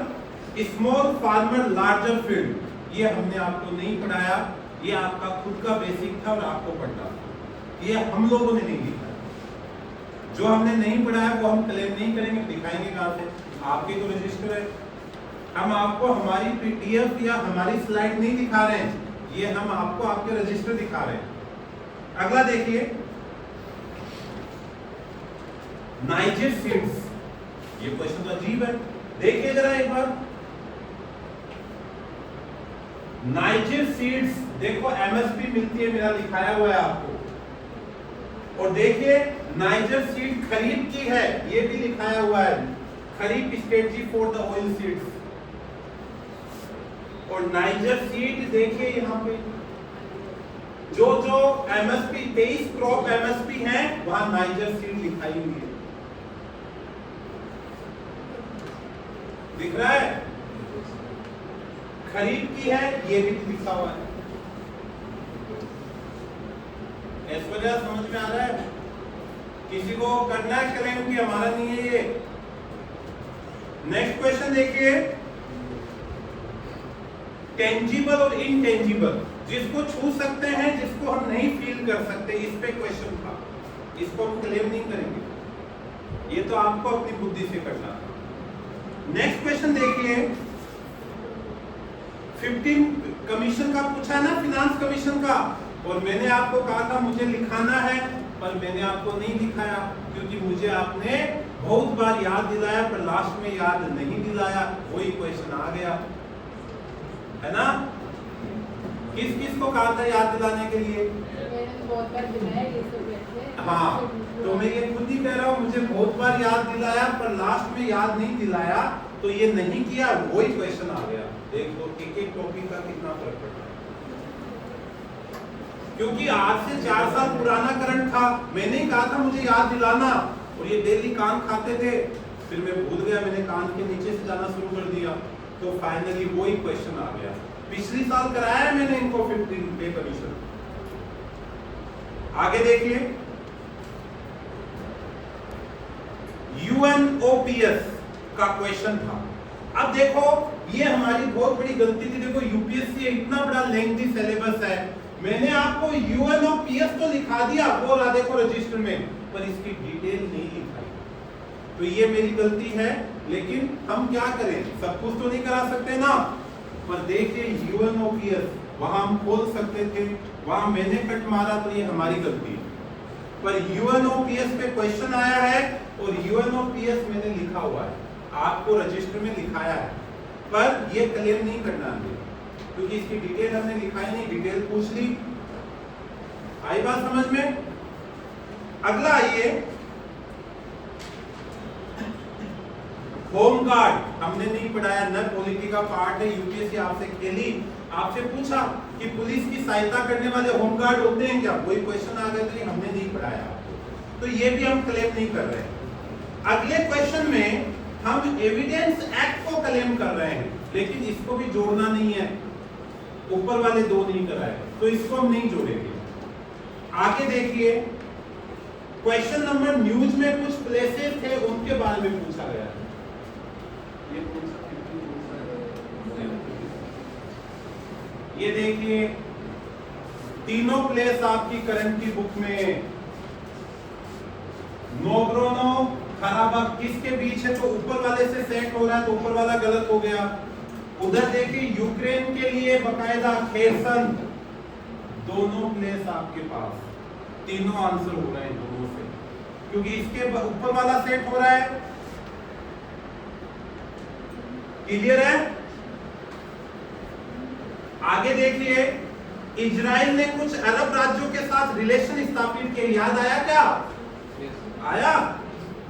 small farmer larger field, ये हमने आपको नहीं पढ़ाया, ये आपका खुद का बेसिक था और आपको पढ़ना, ये हम लोगों ने नहीं लिखा। जो हमने नहीं पढ़ाया वो हम क्लेम नहीं करेंगे, दिखाएंगे कहां से? आपके तो रजिस्टर है, हम आपको हमारी पीडीएफ या हमारी स्लाइड नहीं दिखा रहे हैं, ये हम आपको आपके रजिस्टर दिखा रहे हैं। अगला देखिए नाइजर सीड्स, ये क्वेश्चन तो अजीब है, देखिए जरा एक बार। नाइजर सीड्स देखो एमएसपी मिलती है, मेरा दिखाया हुआ है आपको, और देखिए नाइजर सीड खरीफ की है, ये भी लिखाया हुआ है, kharif strategy for the oil seeds. और नाइजर सीड देखिए यहाँ पे जो जो एमएसपी 23 क्रॉप एमएसपी है वहां नाइजर सीड लिखाई हुई है, दिख रहा है? खरीफ की है, ये भी लिखा हुआ है। इस वजह समझ में आ रहा है? किसी को करना है क्लेम कि हमारा नहीं है ये। नेक्स्ट क्वेश्चन देखिए, टेंजिबल और इनटेंजिबल, जिसको छू सकते हैं जिसको हम नहीं फील कर सकते, इस पे क्वेश्चन था, इसको हम क्लेम नहीं करेंगे, ये तो आपको अपनी बुद्धि से करना है। नेक्स्ट क्वेश्चन देखिए 15 कमीशन का पूछा है ना, फिनांस कमीशन का, और मैंने आपको कहा था मुझे लिखाना है, पर मैंने आपको नहीं दिखाया क्योंकि मुझे आपने बहुत बार याद दिलाया पर लास्ट में याद नहीं दिलाया, वही क्वेश्चन आ गया है ना। किस किस को कहा था याद दिलाने के लिए? बहुत बार दिलाया ये सब ऐसे। हाँ, तो मैं ये खुद ही कह रहा हूँ, मुझे बहुत बार याद दिलाया पर लास्ट में याद नहीं दिलाया, तो ये नहीं किया, वही क्वेश्चन आ गया। देख लो एक एक टॉपिक का कितना फर्क पड़ता है, क्योंकि आज से 4 साल पुराना करंट था, मैंने ही कहा था मुझे याद दिलाना, और ये डेली कान खाते थे, फिर मैं भूल गया, मैंने कान के नीचे से जाना शुरू कर दिया, तो फाइनली वही क्वेश्चन आ गया। पिछली साल कराया है मैंने इनको 15 पे कमीशन। आगे देखिए, UNOPS का क्वेश्चन था। अब देखो ये हमारी बहुत बड़ी गलती थी, देखो यूपीएससी इतना बड़ा लेंथी सिलेबस है, मैंने आपको UNOPS तो लिखा दिया, बोला देखो रजिस्टर में, पर इसकी डिटेल नहीं लिखाई, तो ये मेरी गलती है। लेकिन हम क्या करें, सब कुछ तो नहीं करा सकते ना, पर देखिए UNOPS वहां हम खोल सकते थे, वहां मैंने कट मारा, तो ये हमारी गलती है। पर UNOPS पे क्वेश्चन आया है और UNOPS मैंने लिखा हुआ है, आपको रजिस्टर में लिखाया है, पर ये क्लेम नहीं करना है क्योंकि इसकी डिटेल हमने लिखाई नहीं, डिटेल पूछ ली। आई बात समझ में? अगला आइए, होम गार्ड हमने नहीं पढ़ाया, न पॉलिटी का पार्ट है, यूपीएससी आपसे खेली, आपसे पूछा कि पुलिस की सहायता करने वाले होम गार्ड होते हैं क्या, कोई क्वेश्चन आ गया, तो हमने नहीं पढ़ाया आपको, तो ये भी हम क्लेम नहीं कर रहे हैं। अगले क्वेश्चन में हम एविडेंस एक्ट को क्लेम कर रहे हैं, लेकिन इसको भी जोड़ना नहीं है, ऊपर वाले दो नहीं कराए, तो इसको हम नहीं जोड़ेंगे। आगे देखिए, क्वेश्चन नंबर न्यूज में कुछ प्लेसेस थे उनके बारे में पूछा गया है। ये देखिए तीनों प्लेस आपकी करंट की बुक में, नोग्रोनो खराबाग किसके बीच है, तो ऊपर वाले से सेट हो रहा है, तो ऊपर वाला गलत हो गया। उधर देखिए यूक्रेन के लिए बकायदा खेरसन, दोनों प्लेस आपके पास, तीनों आंसर हो रहे हैं दोनों से, क्योंकि इसके ऊपर वाला सेट हो रहा है। क्लियर है? आगे देखिए, इजराइल ने कुछ अरब राज्यों के साथ रिलेशन स्थापित किए, याद आया क्या? आया?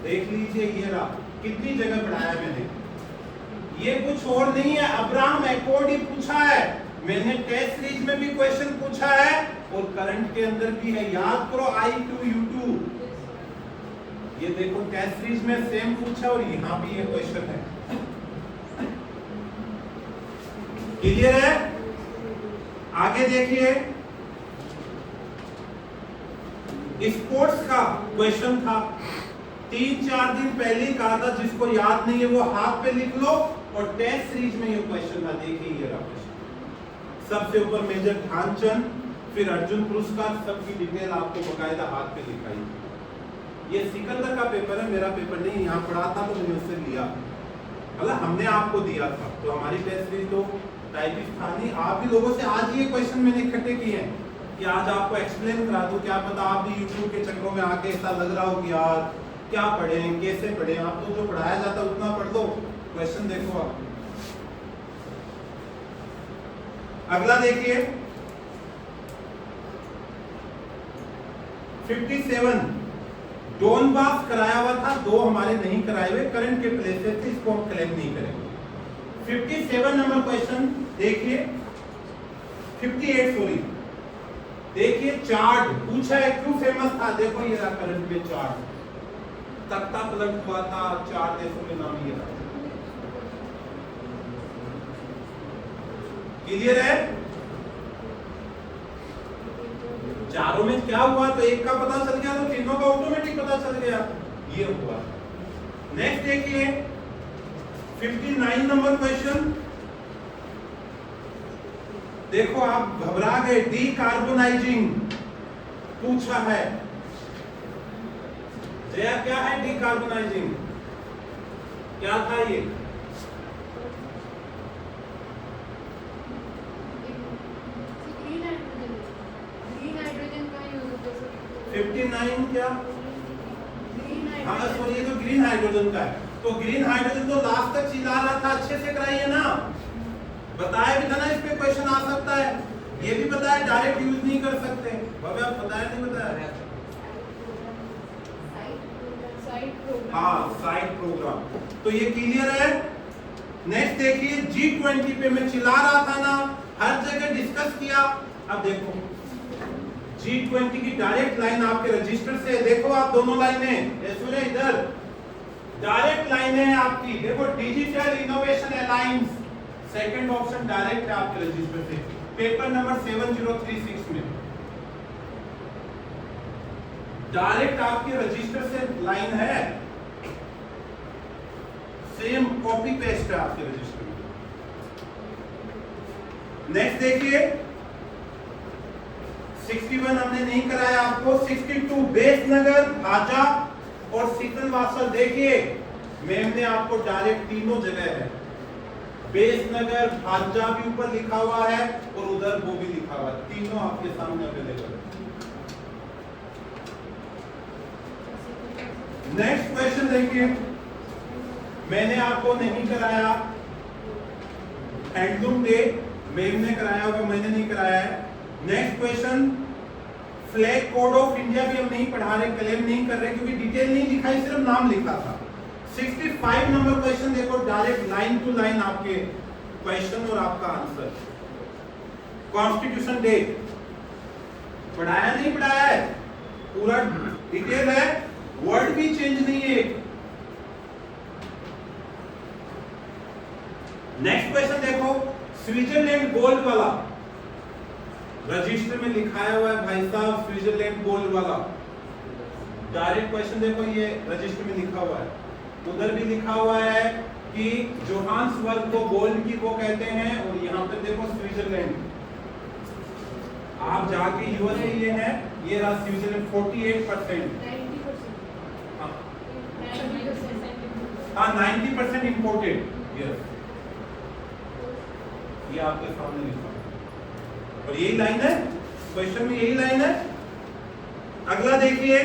देख लीजिए, ये रहा, कितनी जगह पढ़ाया मैंने, ये कुछ और नहीं है, अब्राहम एकॉर्ड ही पूछा है मैंने, टेस्ट सीरीज में भी क्वेश्चन पूछा है और करंट के अंदर भी है, याद करो I2U2, ये देखो टेस्ट सीरीज में सेम पूछा और यहां भी ये क्वेश्चन है। क्लियर है? आगे देखिए, स्पोर्ट्स का क्वेश्चन था, 3-4 दिन पहले ही कहा था, जिसको याद नहीं है वो हाथ पे लिख लो, और टेस्ट सीरीज में ये क्वेश्चन था, देखिए ये रहा क्वेश्चन, सबसे ऊपर मेजर ध्यानचंद, फिर अर्जुन पुरस्कार, सबकी डिटेल आपको बकायदा हाथ पे लिखाई। ये सिकंदर का पेपर है, मेरा पेपर नहीं, यहाँ पढ़ा था तो मैंने उससे लिया, मतलब हमने आपको दिया था, तो हमारी टेस्ट सीरीज तो टाइपिस्ट था नहीं, आप भी लोगों से आज ये क्वेश्चन मैंने इकट्ठे किए हैं कि आज आपको एक्सप्लेन करा दूं, क्या पता आप भी यूट्यूब के चक्करों में आके ऐसा लग रहा हो कि यार क्या पढ़े, कैसे पढ़े, आप तो जो पढ़ाया जाता है उतना पढ़ लो, क्वेश्चन देखो आप। अगला देखिए, 57 डोनबास कराया हुआ था, दो हमारे नहीं कराए हुए, करंट के प्लेसेस थे, इसको हम क्लेम नहीं करेंगे। 57 नंबर क्वेश्चन देखिए, 58 सॉरी, देखिए चार्ट पूछा है, क्यों फेमस था, देखो ये रहा करंट में चार्ट, तख्ता पलट हुआ था, 4 देशों के नाम ये रहा। क्लियर है? चारों में क्या हुआ, तो एक का पता चल गया, तो तीनों का ऑटोमेटिक पता चल गया, ये हुआ। नेक्स्ट देखिए, 59 नंबर क्वेश्चन, देखो आप घबरा गए, डीकार्बोनाइजिंग पूछा है, जया क्या है डीकार्बोनाइजिंग, क्या था ये? ग्रीन हाइड्रोजन का यूज होता है। 59 क्या? ग्रीन हाँ हाइड्रोजन, सॉरी, ये तो ग्रीन हाइड्रोजन का है, तो ग्रीन हाइड्रोजन तो लास्ट तक चिल्ला रहा था, अच्छे से कराइए ना, बताया भी था ना इस पे क्वेश्चन आ सकता है, ये भी बताया डायरेक्ट यूज नहीं कर सकते, बाबा आप बताया नहीं बताया? Side programme. हाँ, साइड प्रोग्राम। तो ये क्लियर है। नेक्स्ट देखिए, G20 पे मैं चिल्ला रहा था ना, हर जगह डिस्कस किया। अब देखो G20 की डायरेक्ट लाइन आपके रजिस्टर से, देखो आप दोनों लाइनें, ऐश्वर्या इधर डायरेक्ट लाइनें हैं आपकी। देखो digital innovation alliance, second option direct है आपके रजिस्टर से, पेपर नंबर 7036 में डायरेक्ट आपके रजिस्टर से लाइन है, सेम कॉपी पेस्ट है आपके रजिस्टर में। नेक्स्ट देखिए, 61 हमने नहीं कराया आपको, 62 बेसनगर, भाजा और शीतलवासल। देखिए मैम ने आपको डायरेक्ट तीनों जगह है, बेसनगर भाजा भी ऊपर लिखा हुआ है और उधर वो भी लिखा हुआ है, तीनों आपके सामने अवेलेबल है। नेक्स्ट क्वेश्चन देखिए, मैंने आपको नहीं कराया हैंडलूम डे, मैम ने कराया होगा, मैंने नहीं कराया है। Next question, flag code of India भी हम नहीं पढ़ा रहे, क्लेम नहीं कर रहे क्योंकि डिटेल नहीं दिखाई, सिर्फ नाम लिखा था। 65 नंबर क्वेश्चन देखो, डायरेक्ट लाइन टू लाइन आपके क्वेश्चन और आपका आंसर। कॉन्स्टिट्यूशन डे पढ़ाया नहीं पढ़ाया है, पूरा डिटेल है, वर्ड भी चेंज नहीं है। नेक्स्ट क्वेश्चन देखो, स्विट्जरलैंड गोल्ड वाला रजिस्टर में लिखाया हुआ है भाई साहब, स्विट्जरलैंड गोल्ड वाला डायरेक्ट क्वेश्चन देखो, ये रजिस्टर में लिखा हुआ है, उधर भी लिखा हुआ है कि जोहान्सबर्ग को गोल्ड की वो कहते हैं, और यहाँ पे देखो स्विट्जरलैंड, आप जाके यूएसए ये है, ये रहा स्विट्जरलैंड 48%, 90%। हाँ 90% इंपोर्टेड, यस ये आपके सामने लिखा है और यही लाइन है क्वेश्चन में, यही लाइन है। अगला देखिए,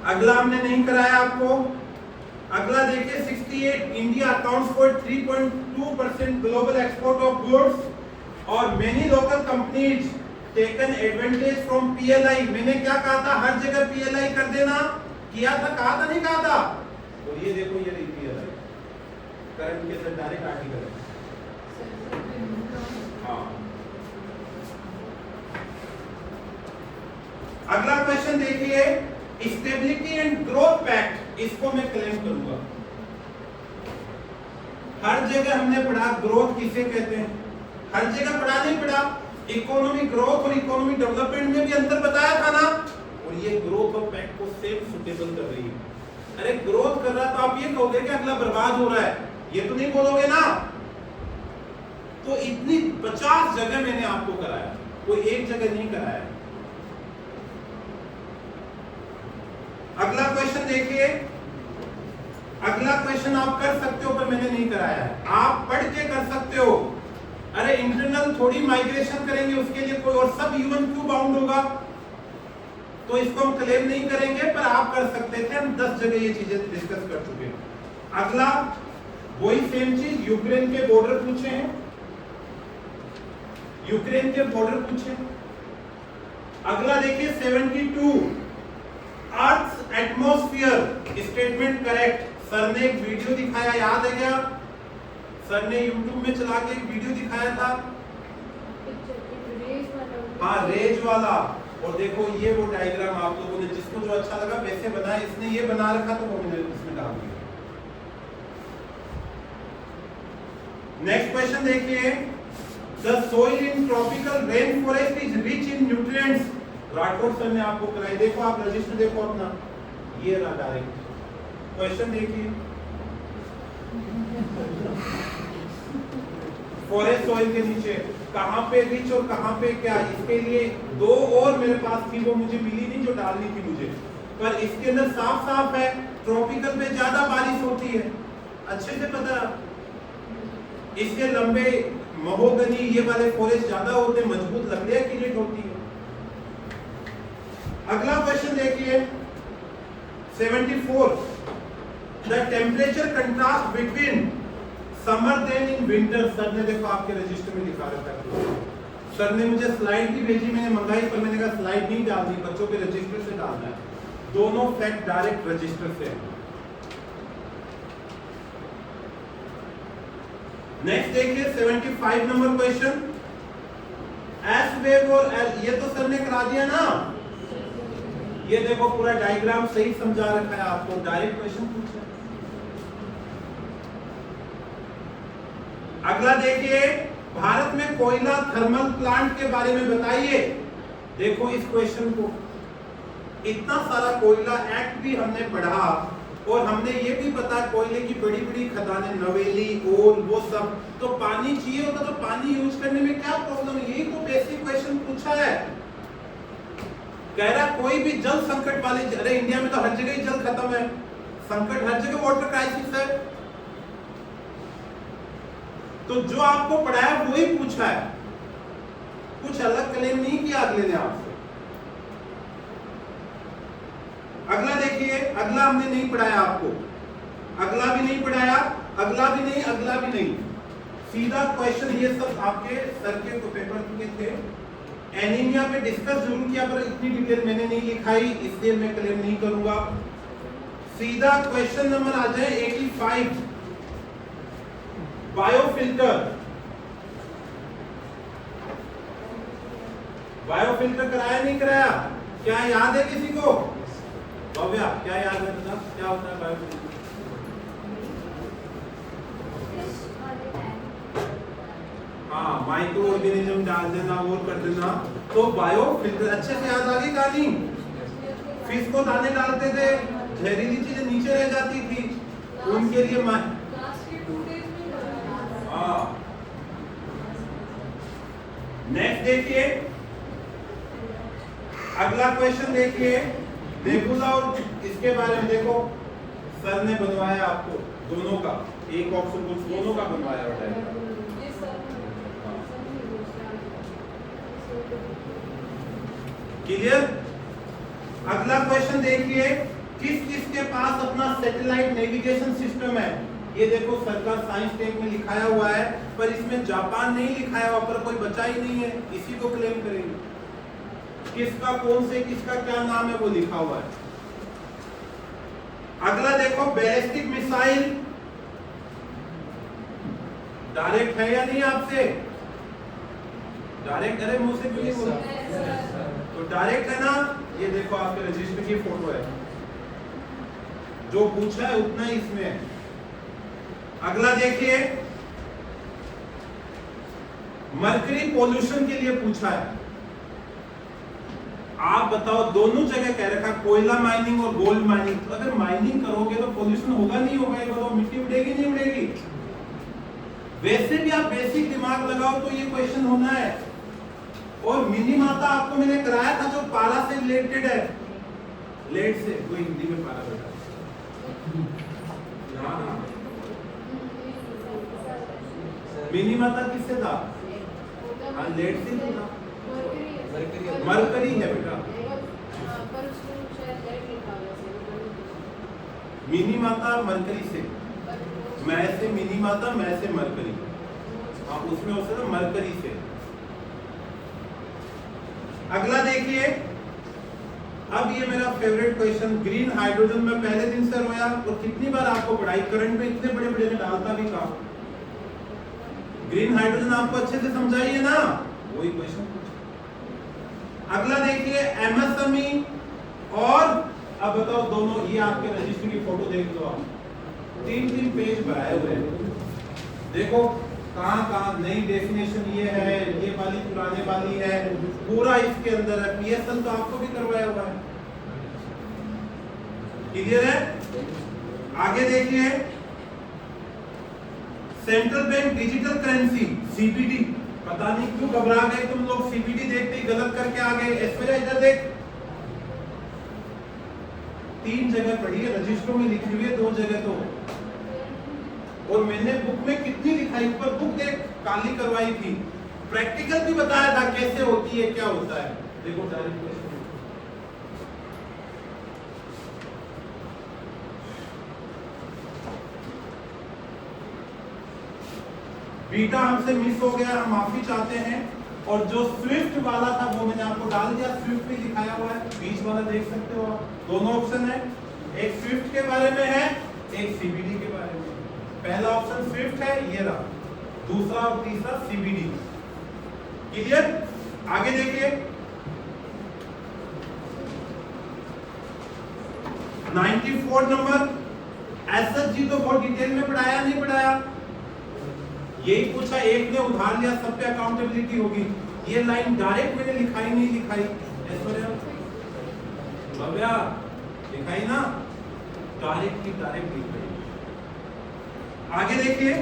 अगला हमने नहीं कराया आपको। अगला देखिए 68, India accounts for 3.2% global export of goods और many local companies taken advantage from PLI. मैंने क्या कहा था, हर जगह पीएलआई कर देना, किया था, कहा था नहीं कहा था? और ये देखो ये रही पीएलआई, करंट के साथ डायरेक्ट आर्टिकल है। हाँ, अगला क्वेश्चन देखिए, स्टेबिलिटी एंड ग्रोथ पैक्ट, इसको मैं क्लेम करूंगा। हर जगह हमने पढ़ा ग्रोथ किसे कहते हैं, हर जगह पढ़ा नहीं पढ़ा, इकोनॉमिक ग्रोथ और इकोनॉमिक डेवलपमेंट में भी अंतर बताया था ना, और ये ग्रोथ और पैक्ट को सेम सुटेबल कर रही है। अरे ग्रोथ कर रहा तो आप ये कहोगे कि अगला बर्बाद हो रहा है, ये तो नहीं बोलोगे ना। तो इतनी 50 जगह मैंने आपको कराया, कोई एक जगह नहीं कराया। अगला क्वेश्चन देखिए, अगला क्वेश्चन आप कर सकते हो पर मैंने नहीं कराया है, आप पढ़ के कर सकते हो। अरे इंटरनल थोड़ी माइग्रेशन करेंगे उसके लिए कोई और सब यूएन क्यों बाउंड होगा, तो इसको हम क्लेम नहीं करेंगे, पर आप कर सकते थे, हम 10 जगह ये चीजें डिस्कस कर चुके हैं। अगला वही सेम चीज, यूक्रेन के बॉर्डर पूछे हैं, यूक्रेन के बॉर्डर पूछे। अगला देखिए 72, earth atmosphere statement correct. Sir ने एक वीडियो दिखाया, याद है क्या? सर ने YouTube में चला के एक वीडियो दिखाया था, हाँ रेज वाला। और देखो ये वो डायग्राम आप लोगों ने जिसको जो अच्छा लगा वैसे बनाया, इसने ये बना रखा तो वो मैंने इसमें डाल दिया। नेक्स्ट क्वेश्चन देखिए, the soil in tropical rain forest is rich in nutrients. Rathore sir ने आपको कराई, देखो आप रजिस्टर देखो अपना, ये रहा डायरेक्ट क्वेश्चन देखिए। फॉरेस्ट सॉइल के नीचे कहां पे रिच और कहां पे क्या, इसके लिए 2 और मेरे पास थी, वो मुझे मिली नहीं जो डालनी थी मुझे, पर इसके अंदर साफ साफ है ट्रॉपिकल पे ज्यादा बारिश होती है, अच्छे से पता। इसके लंबे महोगनी ये वाले फॉरेस्ट ज्यादा होते हैं, मजबूत लकड़ियां क्रिएट होती है। अगला क्वेश्चन देखिए 74, the temperature contrast between summer then in winter. Sir ने देखो आपके रजिस्टर में लिखा रखा है, सर ने मुझे स्लाइड भी भेजी, मैंने मंगाई, पर मैंने कहा स्लाइड नहीं डालनी, बच्चों के रजिस्टर से डालना है। दोनों फैक्ट डायरेक्ट रजिस्टर से है। नेक्स्ट देखिए 75 नंबर क्वेश्चन। एस वेव और एल, ये तो सर ने करा दिया ना। ये देखो पूरा डायग्राम सही समझा रखा है आपको, डायरेक्ट क्वेश्चन पूछा है। अगला देखिए, भारत में कोयला थर्मल प्लांट के बारे में बताइए। देखो इस क्वेश्चन को, इतना सारा कोयला एक्ट भी हमने पढ़ा और हमने ये भी पता कोयले की बड़ी बड़ी खदानें, नवेली, ओल, वो सब, तो पानी चाहिए होता तो पानी यूज करने में क्या प्रॉब्लम है? यही तो बेसिक क्वेश्चन पूछा है। कह रहा कोई भी जल संकट वाली, अरे इंडिया में तो हर जगह ही जल खत्म है, संकट हर जगह, वाटर क्राइसिस है। तो जो आपको पढ़ाया वही पूछा है, कुछ अलग क्लेम नहीं किया अगले ने आपसे। अगला देखिए, अगला हमने नहीं पढ़ाया आपको, अगला भी नहीं पढ़ाया, अगला भी नहीं, अगला भी नहीं, सीधा क्वेश्चन। ये सब आपके सर के पेपर के थे, एनीमिया पे डिस्कस जरूर किया, पर इतनी डिटेल मैंने नहीं लिखाई, इसलिए मैं क्लेम नहीं करूंगा। सीधा क्वेश्चन नंबर आ जाए 85, बायोफिल्टर। बायोफिल्टर कराया नहीं कराया? क्या याद है किसी को? भव्या, क्या याद है तुझे? क्या होता है बायोफिल्टर? हाँ, माइक्रो ऑर्गेनिज्म डाल देना, वो कर देना, तो बायोफिल्टर। अच्छे से याद आ गई कहानी? फिश को दाने डालते थे, जहरीली चीजें नीचे रह जाती थी, उनके लिए नेक्स्ट देखिए, अगला क्वेश्चन देखिए, नेबुला और इसके बारे में देखो, सर ने बनवाया आपको दोनों का, एक ऑप्शन कुछ दोनों का बनवाया होता है। क्लियर? अगला क्वेश्चन देखिए, किस किस के पास अपना सैटेलाइट नेविगेशन सिस्टम है? ये देखो सरकार साइंस टेक में लिखाया हुआ है, पर इसमें जापान नहीं लिखाया हुआ, पर कोई बचा ही नहीं है, इसी को क्लेम करेंगे। किसका कौन से, किसका क्या नाम है वो लिखा हुआ है। अगला देखो, बैलिस्टिक मिसाइल डायरेक्ट है या नहीं आपसे? डायरेक्ट, अरे मुंह से क्यों नहीं बोला? तो डायरेक्ट है ना? ये देखो आपके रजिस्टर की फोटो है, जो पूछा है उतना ही इसमें है। अगला देखिए, मर्करी पोल्यूशन के लिए पूछा है। आप बताओ, दोनों जगह कह रखा कोयला माइनिंग और गोल्ड माइनिंग, तो अगर माइनिंग करोगे तो पोल्यूशन होगा नहीं होगा? ये बताओ, मिट्टी उड़ेगी नहीं उड़ेगी? वैसे भी आप बेसिक दिमाग लगाओ तो ये क्वेश्चन होना है। और मिनी माता आपको मैंने कराया था, जो पारा से रिलेटेड है, लेट से, कोई हिंदी में पारा बेटा ना, मिनी माता किससे था? हाँ, लेट से था, मरकरी है बेटा। मिनी माता मरकरी से, मैं से मिनी माता, मैं से मरकरी, हाँ उसमें उससे ना मरकरी से। अगला देखिए, अब ये मेरा फेवरेट क्वेश्चन, ग्रीन हाइड्रोजन में पहले दिन से रोया और कितनी बार आपको पढ़ाई, करंट में इतने बड़े बड़े ने डालता भी कहा। ग्रीन हाइड्रोजन आपको अच्छे से समझाइए ना, वही क्वेश्चन। अगला देखिए, एमएसएमई और, अब बताओ दोनों, ये आपके रजिस्टर की फोटो देख लो आप, 3-3 पेज बनाए हुए हैं। देखो कहां कहां नई डेफिनेशन ये है, ये वाली पुराने वाली है, पूरा इसके अंदर है। पीएसएल तो आपको भी करवाया हुआ है, क्लियर है? आगे देखिए, central bank digital currency CBD, पता नहीं क्यों घबरा गए तुम लोग, सीबीडी देखते ही गलत करके आ गए। ऐश्वर्या इधर देख, 3 जगह पढ़ी है, रजिस्टरों में लिखी हुई है 2 जगह तो, और मैंने बुक में कितनी लिखाई, ऊपर बुक देख काली करवाई थी, प्रैक्टिकल भी बताया था कैसे होती है, क्या होता है। देखो डायरेक्ट क्वेश्चन, बीटा हमसे मिस हो गया, हम माफी चाहते हैं। और जो स्विफ्ट वाला था वो मैंने आपको डाल दिया, स्विफ्ट भी दिखाया हुआ है, बीच वाला देख सकते हो आप। दोनों ऑप्शन है, एक स्विफ्ट के बारे में है, एक सीबीडी के बारे में। पहला ऑप्शन स्विफ्ट है, ये रहा, दूसरा और तीसरा सीबीडी। क्लियर? आगे देखिए 94 नंबर, एसएचजी तो बहुत डिटेल में पढ़ाया नहीं पढ़ाया, यही पूछा, एक ने उधार लिया सब पे अकाउंटेबिलिटी होगी। ये लाइन डायरेक्ट मैंने लिखाई नहीं लिखाई, ऐश्वर्या भव्या लिखाई ना, डायरेक्ट लिखाई। आगे देखिए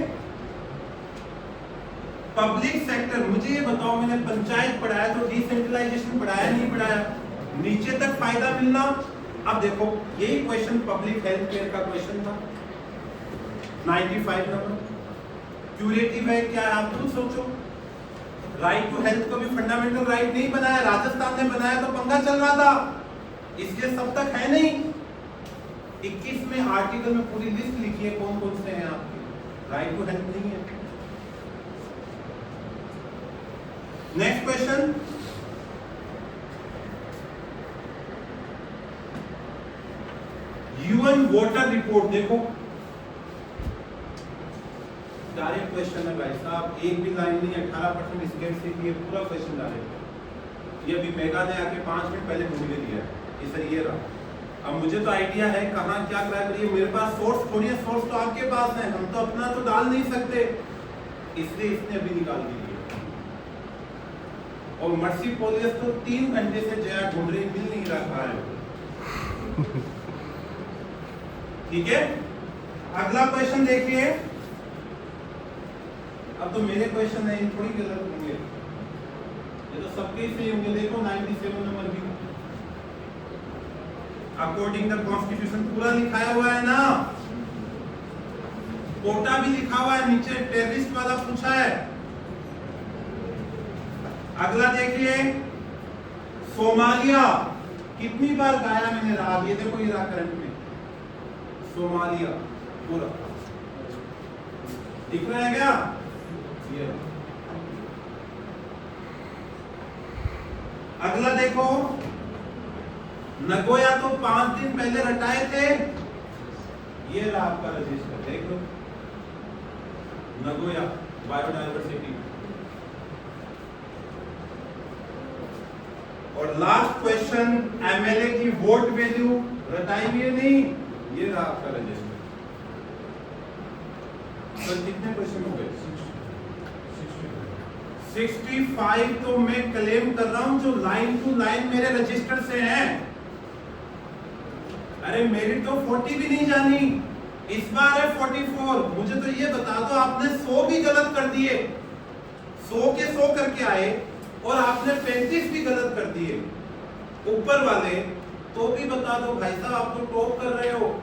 पब्लिक सेक्टर, मुझे ये बताओ मैंने पंचायत पढ़ाया तो डिसेंट्रलाइजेशन पढ़ाया नहीं पढ़ाया, नीचे तक फायदा मिलना। अब देखो यही क्वेश्चन पब्लिक हेल्थ केयर का क्वेश्चन था, 95 नंबर। क्यूरेटिव है क्या है आप खुद सोचो, राइट टू हेल्थ को भी फंडामेंटल राइट नहीं बनाया, राजस्थान ने बनाया तो पंगा चल रहा था, इसलिए सब तक है नहीं। 21 में आर्टिकल में पूरी लिस्ट लिखी है कौन कौन से हैं आपके, राइट टू हेल्थ नहीं है। Next question, UN water report, देखो डायरेक्ट क्वेश्चन है भाई साहब, एक भी लाइन नहीं, 18% स्केल से ये पूरा क्वेश्चन डायरेक्ट। ये अभी मेगा ने आके 5 मिनट पहले ढूंढ के दिया है, सर ये रहा। अब मुझे तो आइडिया है कहाँ क्या क्रैक रही है, मेरे पास सोर्स थोड़ी है, सोर्स तो आपके पास है, हम तो अपना तो डाल नहीं सकते, इसलिए इसने अभी निकाल दी। और मर्सी पोलियस तो 3 घंटे से जया ढूंढ रही, मिल नहीं रहा है। ठीक है, अगला क्वेश्चन देखिए। अब तो मेरे क्वेश्चन है, थोड़ी गलत होंगे, ये तो सबके सही होंगे। देखो 97 नंबर भी अकॉर्डिंग द कॉन्स्टिट्यूशन पूरा लिखाया हुआ है ना, कोटा भी लिखा हुआ है, नीचे टेररिस्ट वाला पूछा है। अगला देखिए सोमालिया, कितनी बार गाया मैंने राग, ये देखो ये राग करंट में सोमालिया पूरा दिख रहा है क्या, ये। अगला देखो नगोया तो 5 दिन पहले रटाए थे, ये रहा आपका रजिस्टर, देख लो नगोया बायोडायवर्सिटी। और लास्ट क्वेश्चन, एमएलए की वोट वैल्यू रटाई हुई है नहीं, ये रहा आपका रजिस्टर। तो कितने क्वेश्चन हो गए, 65 तो मैं क्लेम कर रहा हूं जो लाइन टू लाइन मेरे रजिस्टर से हैं। अरे मेरी तो 40 भी नहीं जानी, इस बार है 44। मुझे तो ये बता दो आपने 100 भी गलत कर दिए, 100 के 100 करके आए, और आपने 35 भी गलत कर दिए ऊपर वाले, तो भी बता दो भाई साहब आप तो टॉप कर रहे हो।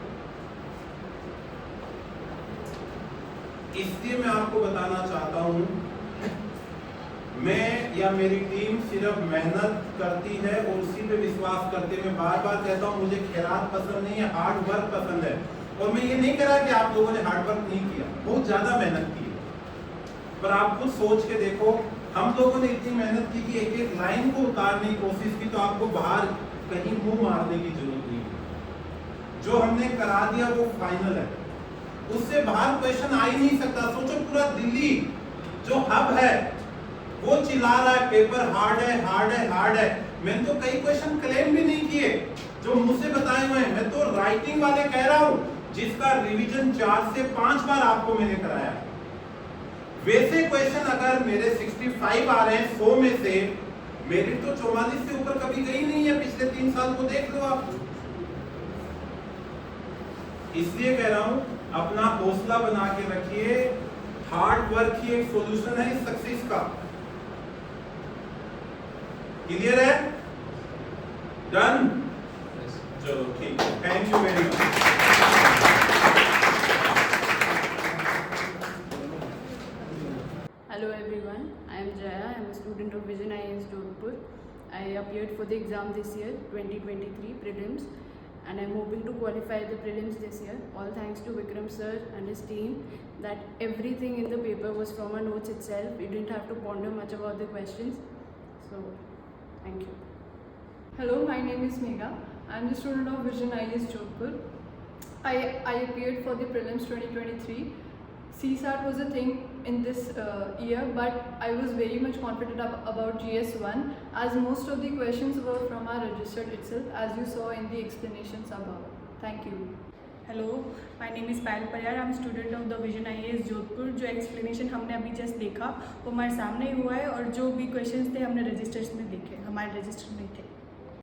इसलिए मैं आपको बताना चाहता हूं, मैं या मेरी टीम सिर्फ मेहनत करती है और उसी पे विश्वास करते हुए बार बार कहता हूं मुझे खैरात पसंद नहीं है, हार्ड वर्क पसंद है। और मैं ये नहीं कह रहा कि आप लोगों ने हार्ड वर्क नहीं किया, बहुत ज्यादा मेहनत की, पर आप खुद सोच के देखो, हम लोगों ने इतनी मेहनत की कि एक एक लाइन को उतारने की कोशिश की, तो आपको बाहर कहीं मुंह मारने की जरूरत नहीं। जो हमने करा दिया वो फाइनल है, उससे बाहर क्वेश्चन आ ही नहीं सकता। सोचो पूरा दिल्ली जो हब है वो चिल्ला रहा है पेपर हार्ड है, हार्ड है, हार्ड है। मैंने तो कई क्वेश्चन क्लेम भी नहीं किए जो मुझसे बताए हुए हैं, मैं तो राइटिंग वाले कह रहा हूं जिसका रिवीजन 4 से 5 बार आपको मैंने कराया। वैसे क्वेश्चन अगर मेरे 65 आ रहे हैं 100 में से, मेरी तो 44 से ऊपर कभी गई नहीं है, पिछले 3 साल को देख लो आप। इसलिए कह रहा हूं अपना हौसला बना के रखिए, हार्ड वर्क ही एक सॉल्यूशन है इस सक्सेस का। क्लियर है? डन? चलो ठीक है, thank you very much. Hello everyone, I am Jaya. I am a student of Vision IAS Jodhpur. I appeared for the exam this year, 2023 prelims, and I'm hoping to qualify the prelims this year. All thanks to Vikram sir and his team, that everything in the paper was from our notes itself. You didn't have to ponder much about the questions. So, thank you. Hello, my name is Megha. I am the student of Vision IAS Jodhpur. I appeared for the prelims 2023. CSAT was a thing in this year, but I was very much confident about GS1 as most of the questions were from our register itself, as you saw in the explanations above. Thank you. Hello, my name is Payal Pariyar. I am student of the Vision IAS Jodhpur. जो explanation हमने अभी just देखा वो हमारे सामने ही हुआ है, और जो भी क्वेश्चंस थे हमने रजिस्टर्स में देखे, हमारे रजिस्टर में थे।